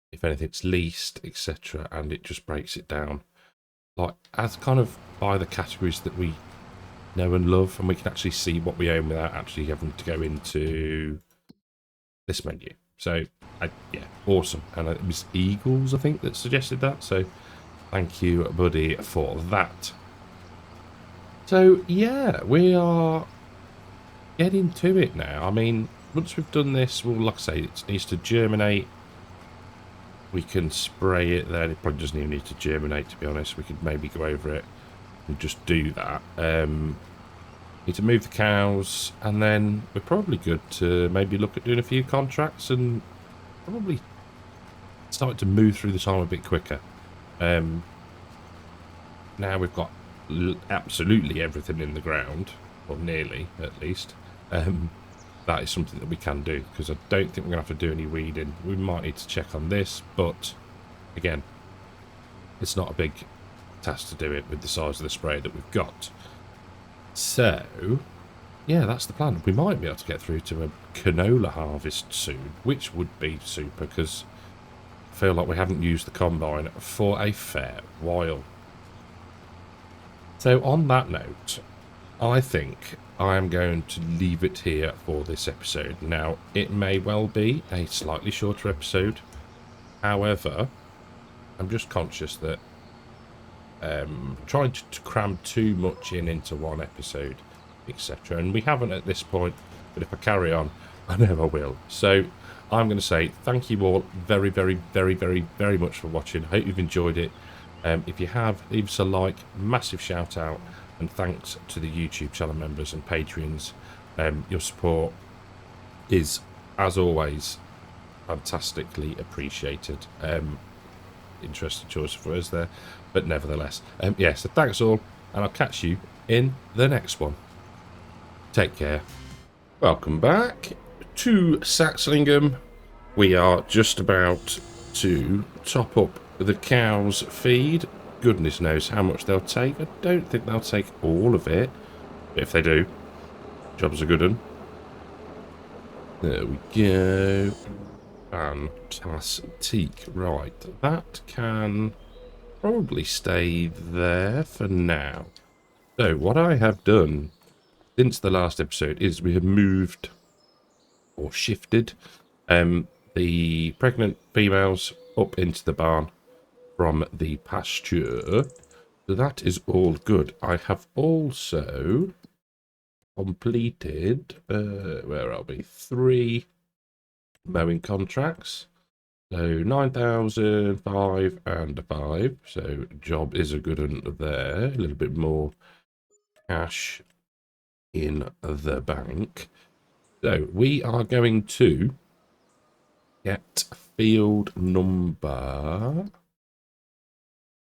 If anything's leased, etc., and it just breaks it down, like as kind of by the categories that we know and love, and we can actually see what we own without actually having to go into this menu. So, yeah, awesome. And it was Eagles, I think, that suggested that. So, thank you, buddy, for that. So, yeah, we are getting to it now. I mean, once we've done this, well, like I say, it needs to germinate. We can spray it there. It probably doesn't even need to germinate, to be honest. We could maybe go over it and just do that. Need to move the cows, and then we're probably good to maybe look at doing a few contracts and probably start to move through the time a bit quicker. Now we've got absolutely everything in the ground, or nearly at least. That is something that we can do, because I don't think we're going to have to do any weeding. We might need to check on this, but again, it's not a big task to do it with the size of the spray that we've got. So, yeah, that's the plan. We might be able to get through to a canola harvest soon, which would be super, because I feel like we haven't used the combine for a fair while. So on that note, I think I am going to leave it here for this episode. Now, it may well be a slightly shorter episode. However, I'm just conscious that trying to cram too much into one episode, etc. And we haven't at this point, but if I carry on, I know I will. So I'm going to say thank you all very, very, very, very, very much for watching. I hope you've enjoyed it. If you have, leave us a like, massive shout out, and thanks to the YouTube channel members and Patreons. Your support is, as always, fantastically appreciated. Interesting choice for us there, but nevertheless, yeah, so thanks all, and I'll catch you in the next one. Take care. Welcome back to Saxlingham. We are just about to top up the cows' feed. Goodness knows how much they'll take. I don't think they'll take all of it, but if they do, job's a good one. There we go. Fantastic. Right, that can probably stay there for now. So what I have done since the last episode is we have moved or shifted the pregnant females up into the barn from the pasture. So that is all good. I have also completed, where are we? 3 mowing contracts. So 9,000, 5 and a 5. So job is a good one there. A little bit more cash in the bank. So we are going to get field number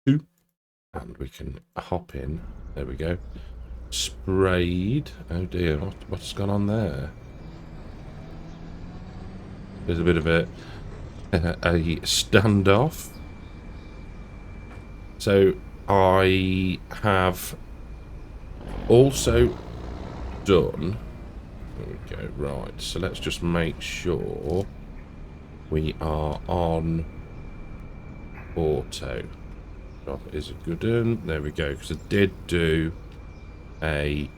2. And we can hop in. There we go. Sprayed. Oh dear, what's gone on there? There's a bit of a standoff. So I have also done, there we go, right, so let's just make sure we are on auto. Job is a good one. There we go, because I did do a,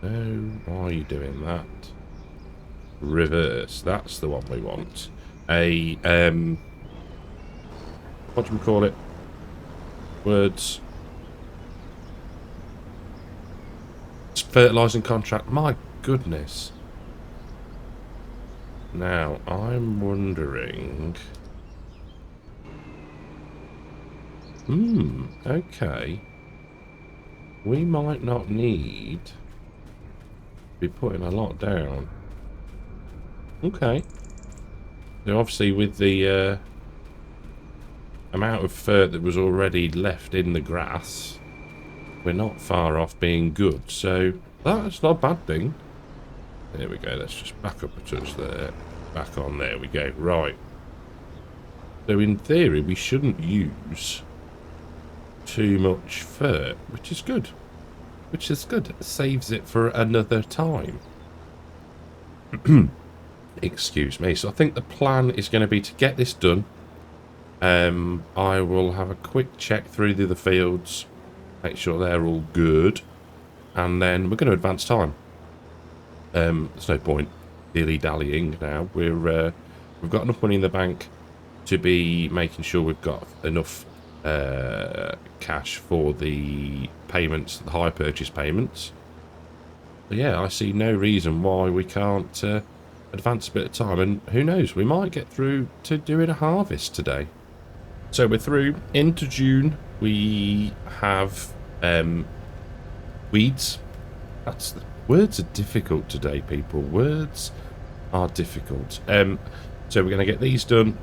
no, why are you doing that? Reverse, that's the one we want. A what do we call it? Words. Fertilizing contract. My goodness. Now I'm wondering. Okay. We might not need to be putting a lot down. Okay. So obviously with the amount of fur that was already left in the grass, we're not far off being good. So that's not a bad thing. There we go. Let's just back up a touch there. Back on. There we go. Right. So in theory, we shouldn't use too much fur, which is good. Which is good. It saves it for another time. Excuse me. So I think the plan is going to be to get this done. I will have a quick check through the fields, make sure they're all good, and then we're going to advance time. There's no point dilly-dallying now. We've got enough money in the bank to be making sure we've got enough cash for the payments, the hire purchase payments. But yeah, I see no reason why we can't advance a bit of time, and who knows, we might get through to doing a harvest today. So we're through into June. We have weeds. That's Words are difficult today, people. Words are difficult. So we're going to get these done,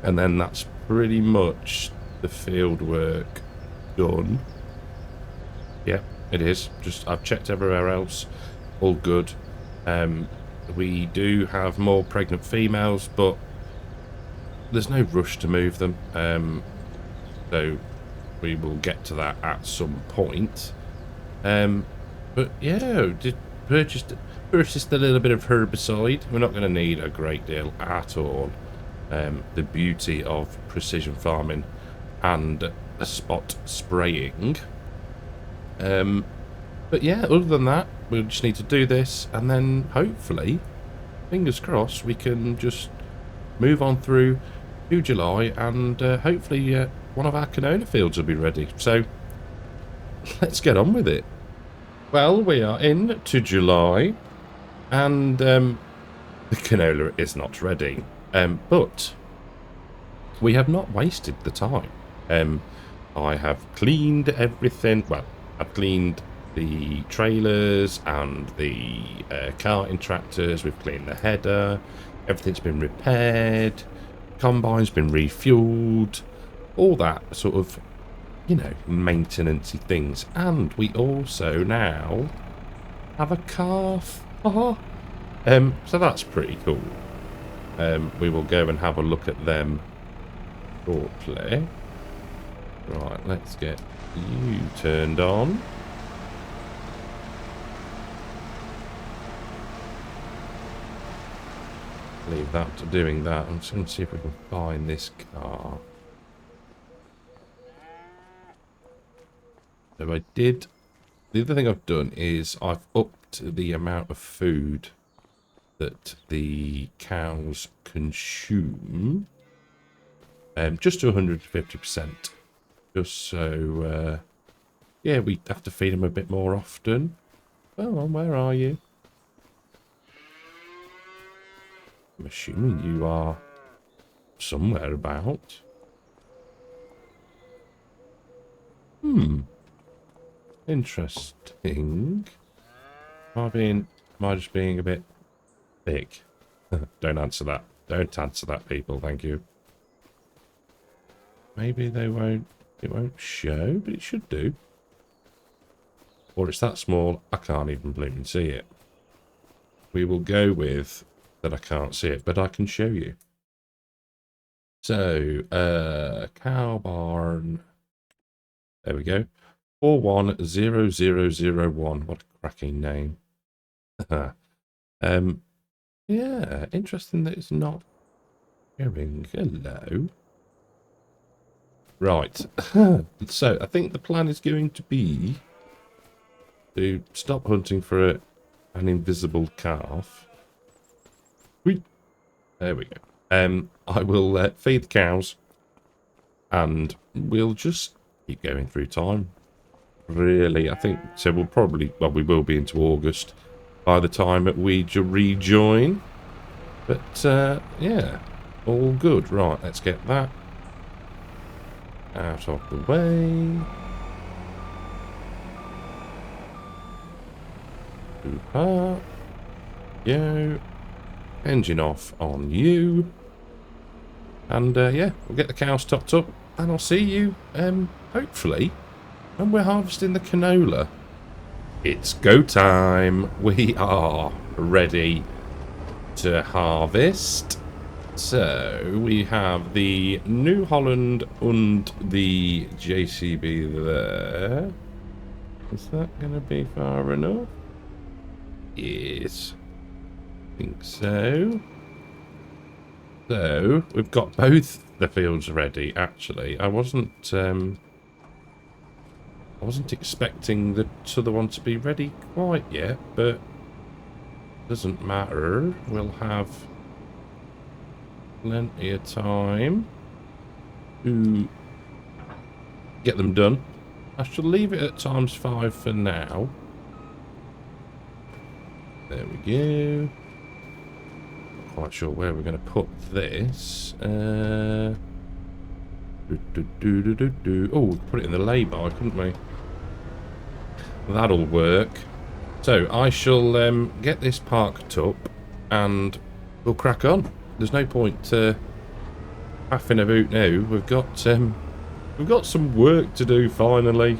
and then that's pretty much the field work done. Yeah, it is. Just I've checked everywhere else. All good. We do have more pregnant females, but there's no rush to move them. So we will get to that at some point. But yeah, purchased a little bit of herbicide. We're not going to need a great deal at all. The beauty of precision farming and spot spraying. But yeah, other than that, we'll just need to do this, and then hopefully, fingers crossed, we can just move on through to July, and hopefully one of our canola fields will be ready. So let's get on with it. Well, we are into July, and the canola is not ready. But we have not wasted the time. I have cleaned everything. Well, I've cleaned the trailers and the carting tractors. We've cleaned the header. Everything's been repaired. Combine's been refueled. All that sort of, you know, maintenance-y things. And we also now have a calf. So that's pretty cool. We will go and have a look at them shortly. Right, let's get you turned on. Leave that to doing that. I'm just going to see if we can find this car. So I did. The other thing I've done is I've upped the amount of food that the cows consume, just to 150%. Just so, yeah, we have to feed them a bit more often. Oh, where are you? I'm assuming you are somewhere about. Interesting. Am I just being a bit thick? Don't answer that. Don't answer that, people. Thank you. Maybe they won't. It won't show, but it should do. Or it's that small, I can't even blooming see it. We will go with that I can't see it, but I can show you. So, cow barn. There we go. 410001. What a cracking name. Yeah, interesting that it's not showing. Hello. Right. So, I think the plan is going to be to stop hunting for an invisible calf. There we go. I will feed the cows, and we'll just keep going through time. Really, I think so. We'll probably, well, we will be into August by the time that we rejoin. But yeah, all good. Right, let's get that out of the way. Super. Yo. Engine off on you. And yeah, we'll get the cows topped up, and I'll see you hopefully when we're harvesting the canola. It's go time. We are ready to harvest. So we have the New Holland and the JCB there. Is that going to be far enough? Yes. I think so. So we've got both the fields ready. Actually, I wasn't expecting the other one to be ready quite yet, but doesn't matter. We'll have plenty of time to get them done. I shall leave it at ×5 for now. There we go. Not quite sure where we're going to put this. Oh, we could put it in the lay-by, couldn't we? That'll work. So I shall get this parked up and we'll crack on. There's no point faffing about now. We've got some work to do finally.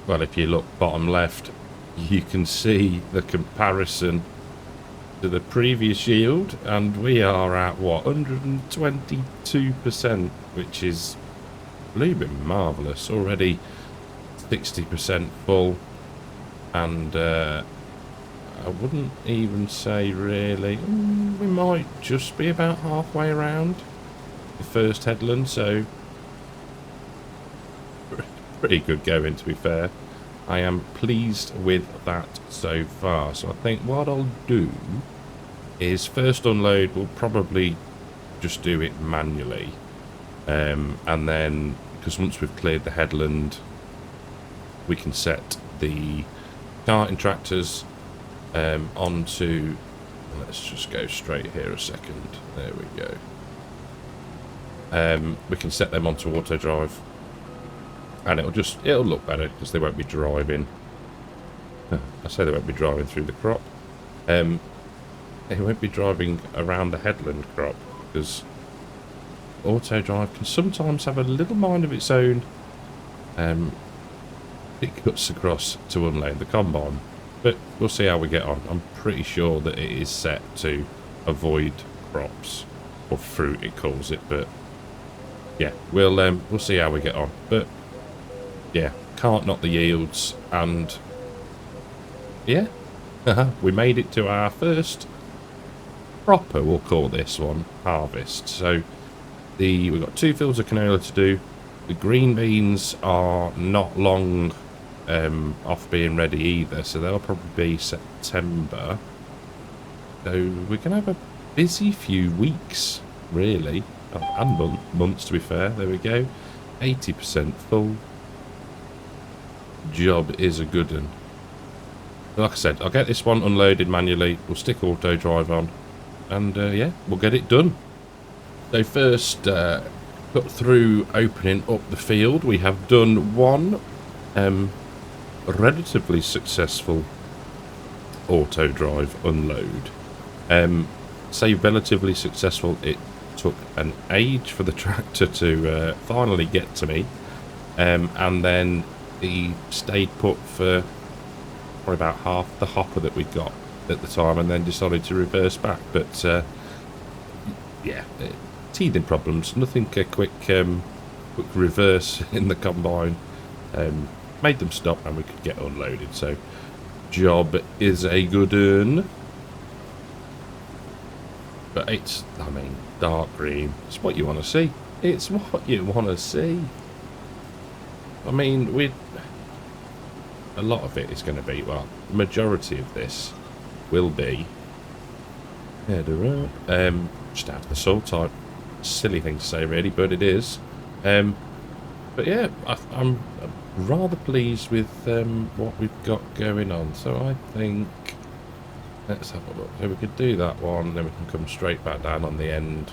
Well, if you look bottom left, you can see the comparison to the previous yield, and we are at what, 122%, which is blooming marvellous. Already 60% full, and I wouldn't even say really, we might just be about halfway around the first headland, so pretty good going, to be fair. I am pleased with that so far. So I think what I'll do is first unload, we'll probably just do it manually, and then because once we've cleared the headland we can set the carting tractors onto, let's just go straight here a second, there we go. We can set them onto auto drive, and it'll look better because they won't be driving. I say they won't be driving through the crop. They won't be driving around the headland crop, because auto drive can sometimes have a little mind of its own. It cuts across to unload the combine, but we'll see how we get on. I'm pretty sure that it is set to avoid crops, or fruit it calls it, but yeah, we'll see how we get on. But yeah, can't knock the yields, and yeah, we made it to our first proper, we'll call this one, harvest. So we've got 2 fields of canola to do. The green beans are not long off being ready either, so they'll probably be September. So we're going to have a busy few weeks, really, and months, to be fair. There we go, 80% full. Job is a good one. Like I said, I'll get this one unloaded manually, we'll stick auto drive on, and yeah, we'll get it done. So first, cut through opening up the field, we have done one relatively successful auto drive unload. Say relatively successful, it took an age for the tractor to finally get to me, and then he stayed put for probably about half the hopper that we got at the time, and then decided to reverse back. But yeah, teething problems, nothing quick reverse in the combine made them stop, and we could get unloaded. So job is a good one. But it's, I mean, dark green, it's what you want to see. It's what you want to see. I mean, a lot of it is going to be, well, the majority of this will be header up, just out of the soil type. Silly thing to say, really, but it is. But yeah, I'm rather pleased with what we've got going on. So I think, let's have a look. So we could do that one, then we can come straight back down on the end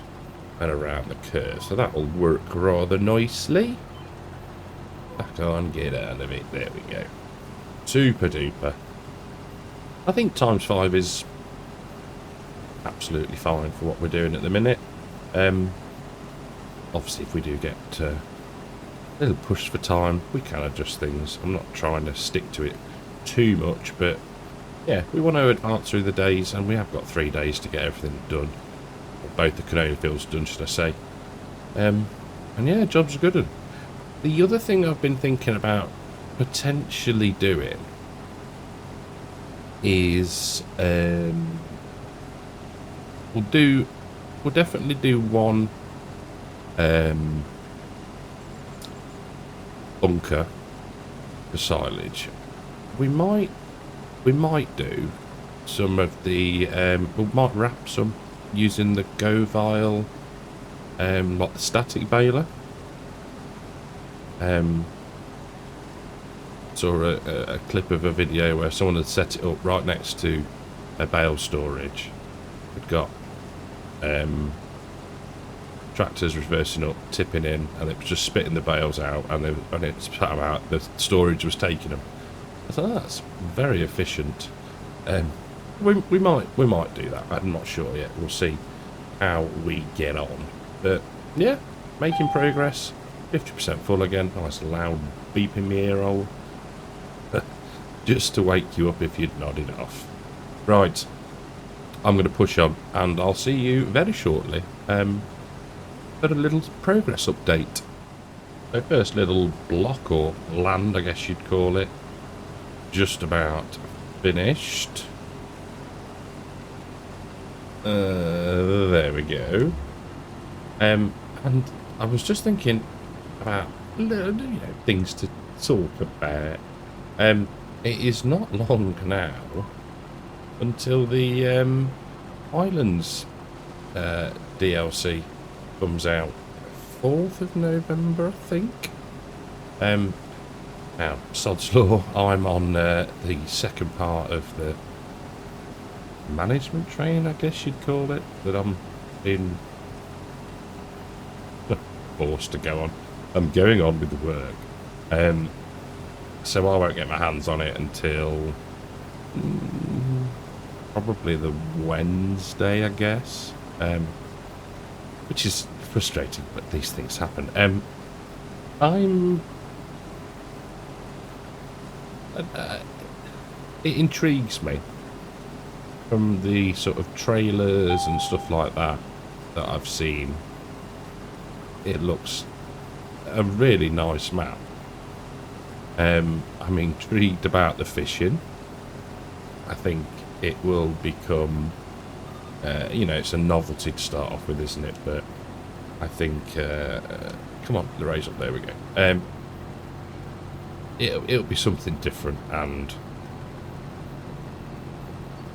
and around the curve. So that will work rather nicely. Back on, get out of it. There we go. Super duper. I think ×5 is absolutely fine for what we're doing at the minute. Obviously, if we do get a little push for time, we can adjust things. I'm not trying to stick to it too much, but yeah, we want to advance through the days, and we have got 3 days to get everything done. Or both the canola fields done, should I say. And yeah, job's a good one. The other thing I've been thinking about potentially doing is we'll definitely do one bunker for silage. We might do some of the we might wrap some using the Govile like the static baler. Saw a clip of a video where someone had set it up right next to a bale storage. We've got tractors reversing up, tipping in, and it was just spitting the bales out, and it spat them out. The storage was taking them. I thought, oh, that's very efficient. We might do that. I'm not sure yet. We'll see how we get on. But yeah, making progress. 50% full again. Nice loud beep in my ear hole. Just to wake you up if you'd nodded off. Right. I'm going to push on, and I'll see you very shortly. For a little progress update. So first little block or land, I guess you'd call it. Just about finished. There we go. And I was just thinking about things to talk about. It is not long now until the Islands DLC comes out. 4th of November, I think. Now, sod's law, I'm on the second part of the management train, I guess you'd call it, that I'm being forced to go on. I'm going on with the work. So I won't get my hands on it until probably the Wednesday, I guess. Which is frustrating, but these things happen. It intrigues me from the sort of trailers and stuff like that I've seen. It looks a really nice map. I'm intrigued about the fishing. I think it will become, it's a novelty to start off with, isn't it? But I think, come on, the raise up, there we go. It'll be something different, and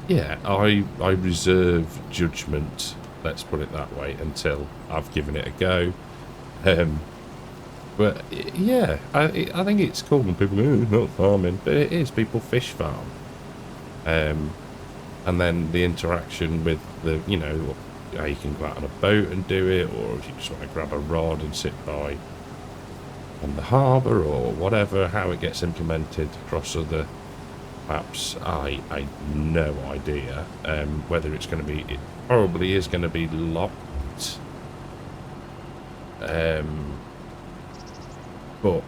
yeah, I reserve judgment, let's put it that way, until I've given it a go. But yeah, I think it's cool when people go, it's not farming, but it is. People fish farm. And then the interaction with the, how you can go out on a boat and do it, or if you just want to grab a rod and sit by on the harbour or whatever, how it gets implemented across other maps, I no idea. Whether it's going to be, it probably is going to be locked. But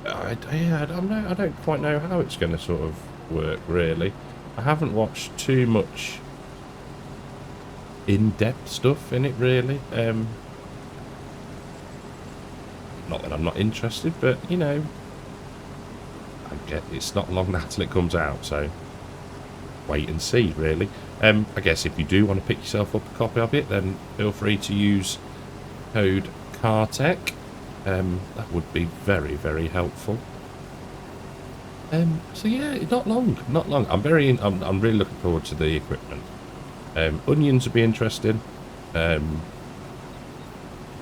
I don't quite know how it's going to sort of work, really. I haven't watched too much in-depth stuff in it, really. Not that I'm not interested, but I get it's not long now till it comes out, so wait and see, really. I guess if you do want to pick yourself up a copy of it, then feel free to use code CARTECH. That would be very, very helpful. So yeah, not long. I'm really looking forward to the equipment. Onions would be interesting. And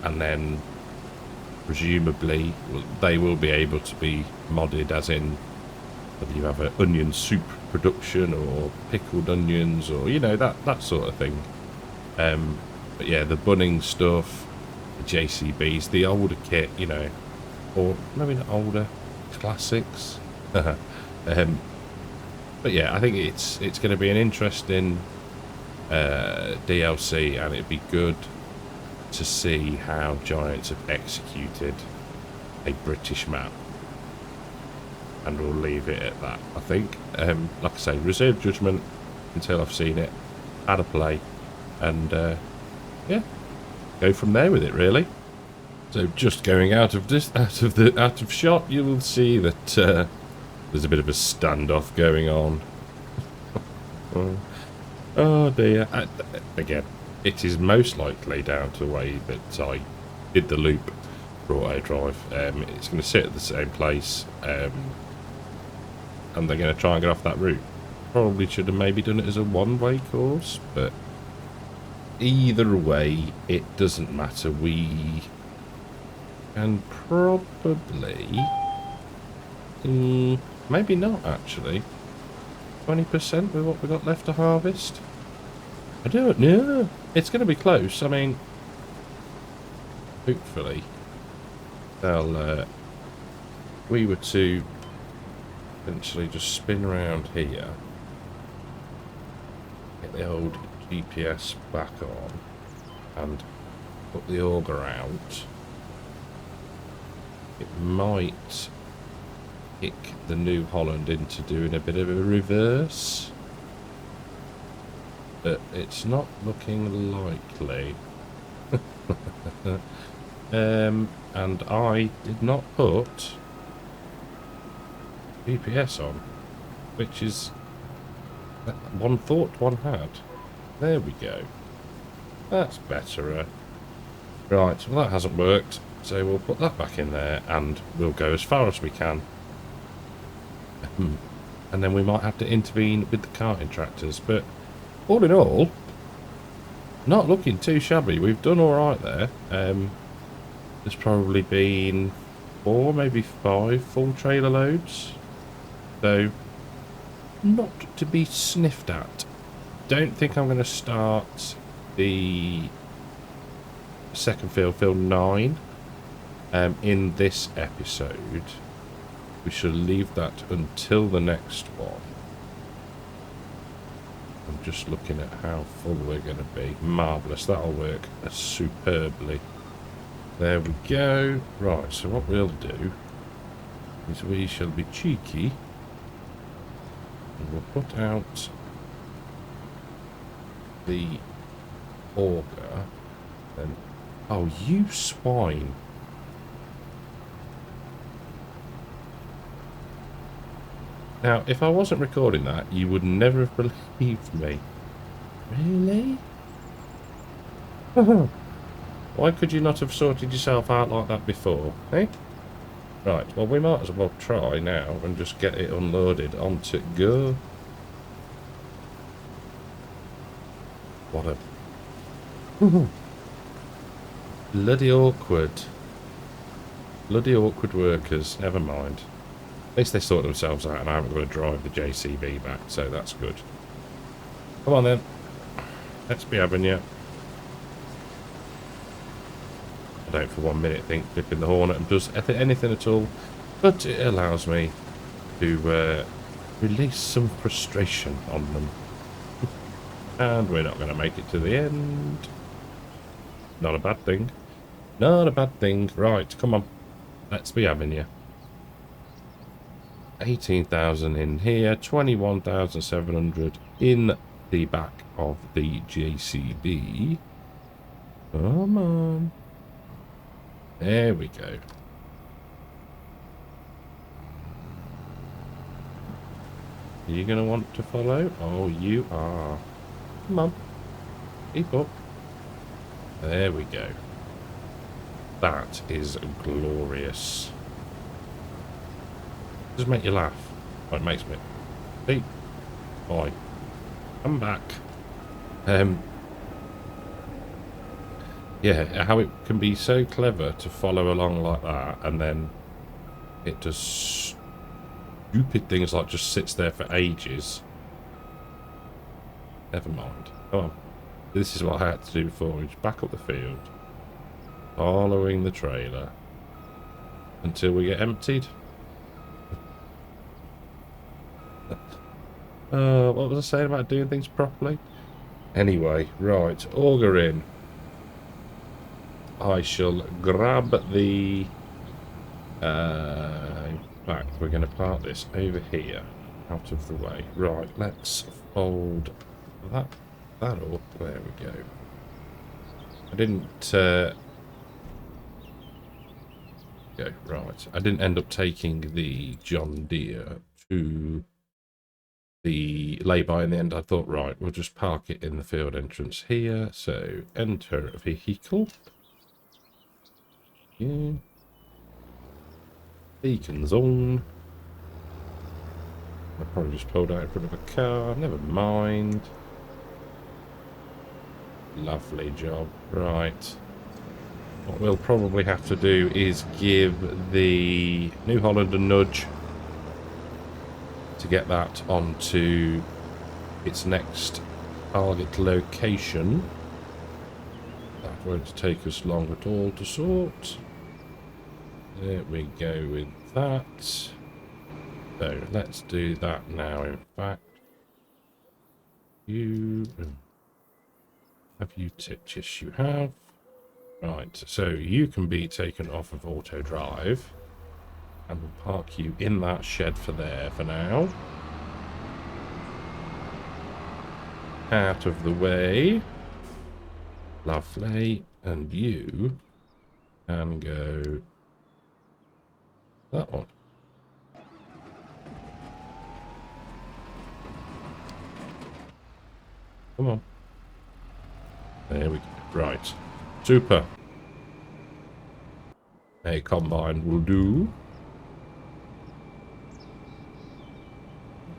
then presumably they will be able to be modded, as in whether you have an onion soup production or pickled onions, or that sort of thing. But yeah, the bunning stuff, the JCBs, the older kit, or maybe not older, classics. But yeah, I think it's going to be an interesting DLC, and it'd be good to see how Giants have executed a British map. And we'll leave it at that, I think. Like I say, reserve judgment until I've seen it, had a play, and yeah, go from there with it, really. So just going out of shot, you will see that there's a bit of a standoff going on. Oh dear. Again, it is most likely down to the way that I did the loop for auto drive. It's going to sit at the same place, and they're going to try and get off that route. Probably should have maybe done it as a one-way course, but either way, it doesn't matter. We can probably, maybe not actually, 20% with what we got left to harvest. I don't know. It's going to be close. I mean, hopefully they'll, we were to eventually just spin around here, Get the old GPS back on and put the auger out. It might kick the New Holland into doing a bit of a reverse, but it's not looking likely. And I did not put GPS on, which is one thought one had. There we go. That's better. Right, well that hasn't worked, so we'll put that back in there and we'll go as far as we can. And then we might have to intervene with the carting tractors, but all in all, not looking too shabby. We've done alright there. There's probably been 4, maybe 5 full trailer loads. So, not to be sniffed at. Don't think I'm going to start the second field 9, in this episode. We shall leave that until the next one. I'm just looking at how full we're going to be. Marvellous, that'll work superbly. There we go. Right, so what we'll do is we shall be cheeky. And we'll put out the auger. And oh, you swine. Now, if I wasn't recording that, you would never have believed me. Really? Why could you not have sorted yourself out like that before, eh? Right, well, we might as well try now and just get it unloaded onto go. What a... Bloody awkward. Bloody awkward workers, never mind. At least they sort themselves out and I haven't got to drive the JCB back, so that's good. Come on then. Let's be having you. I don't for 1 minute think flipping the hornet does anything at all, but it allows me to release some frustration on them. And we're not going to make it to the end. Not a bad thing. Not a bad thing. Right, come on. Let's be having you. 18,000 in here, 21,700 in the back of the JCB. Come on. There we go. Are you going to want to follow? Oh, you are. Come on. Keep up. There we go. That is glorious. Does it make you laugh? Oh, it makes me. Hey, boy, come back. Yeah, how it can be so clever to follow along like that, and then it does stupid things like just sits there for ages. Never mind. Come on. This is what I had to do before. Just back up the field, following the trailer until we get emptied. What was I saying about doing things properly? Anyway, right, auger in. I shall grab the... in fact, we're going to park this over here, out of the way. Right, let's fold that up. There we go. I didn't... go, right. I didn't end up taking the John Deere to the lay-by in the end. I thought, right, we'll just park it in the field entrance here. So, enter vehicle. Yeah. Beacons on. I probably just pulled out in front of a car. Never mind. Lovely job. Right. What we'll probably have to do is give the New Holland a nudge to get that onto its next target location. That won't take us long at all to sort. There we go with that. So let's do that now, in fact. You... Have you tipped? Yes, you have. Right, so you can be taken off of auto drive. And we'll park you in that shed for there for now. Out of the way. Lovely. And you can go that one. Come on. There we go. Right. Super. A combine will do.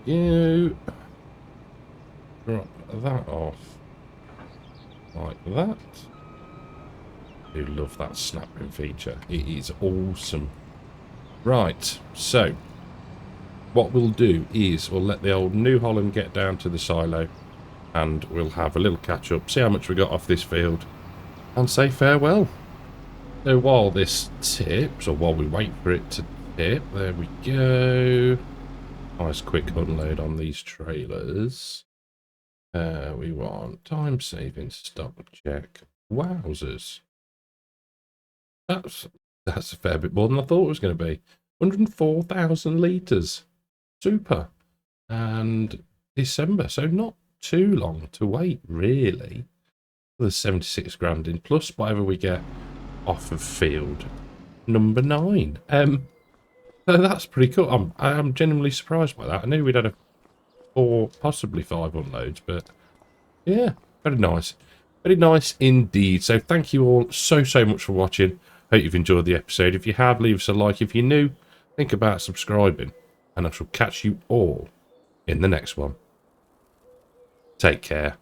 You drop that off like that. I do love that snapping feature. It is awesome. Right, so what we'll do is we'll let the old New Holland get down to the silo and we'll have a little catch up, see how much we got off this field and say farewell. So while this tips, or while we wait for it to tip, there we go. Nice quick unload on these trailers. We want time saving stock check. Wowzers. That's a fair bit more than I thought it was going to be. 104,000 litres. Super. And December, so not too long to wait, really. There's 76 grand in, plus whatever we get off of field number 9. So that's pretty cool. I'm genuinely surprised by that. I knew we'd had 4, possibly 5 unloads, but yeah, very nice. Very nice indeed. So thank you all so much for watching. Hope you've enjoyed the episode. If you have, leave us a like. If you're new, think about subscribing. And I shall catch you all in the next one. Take care.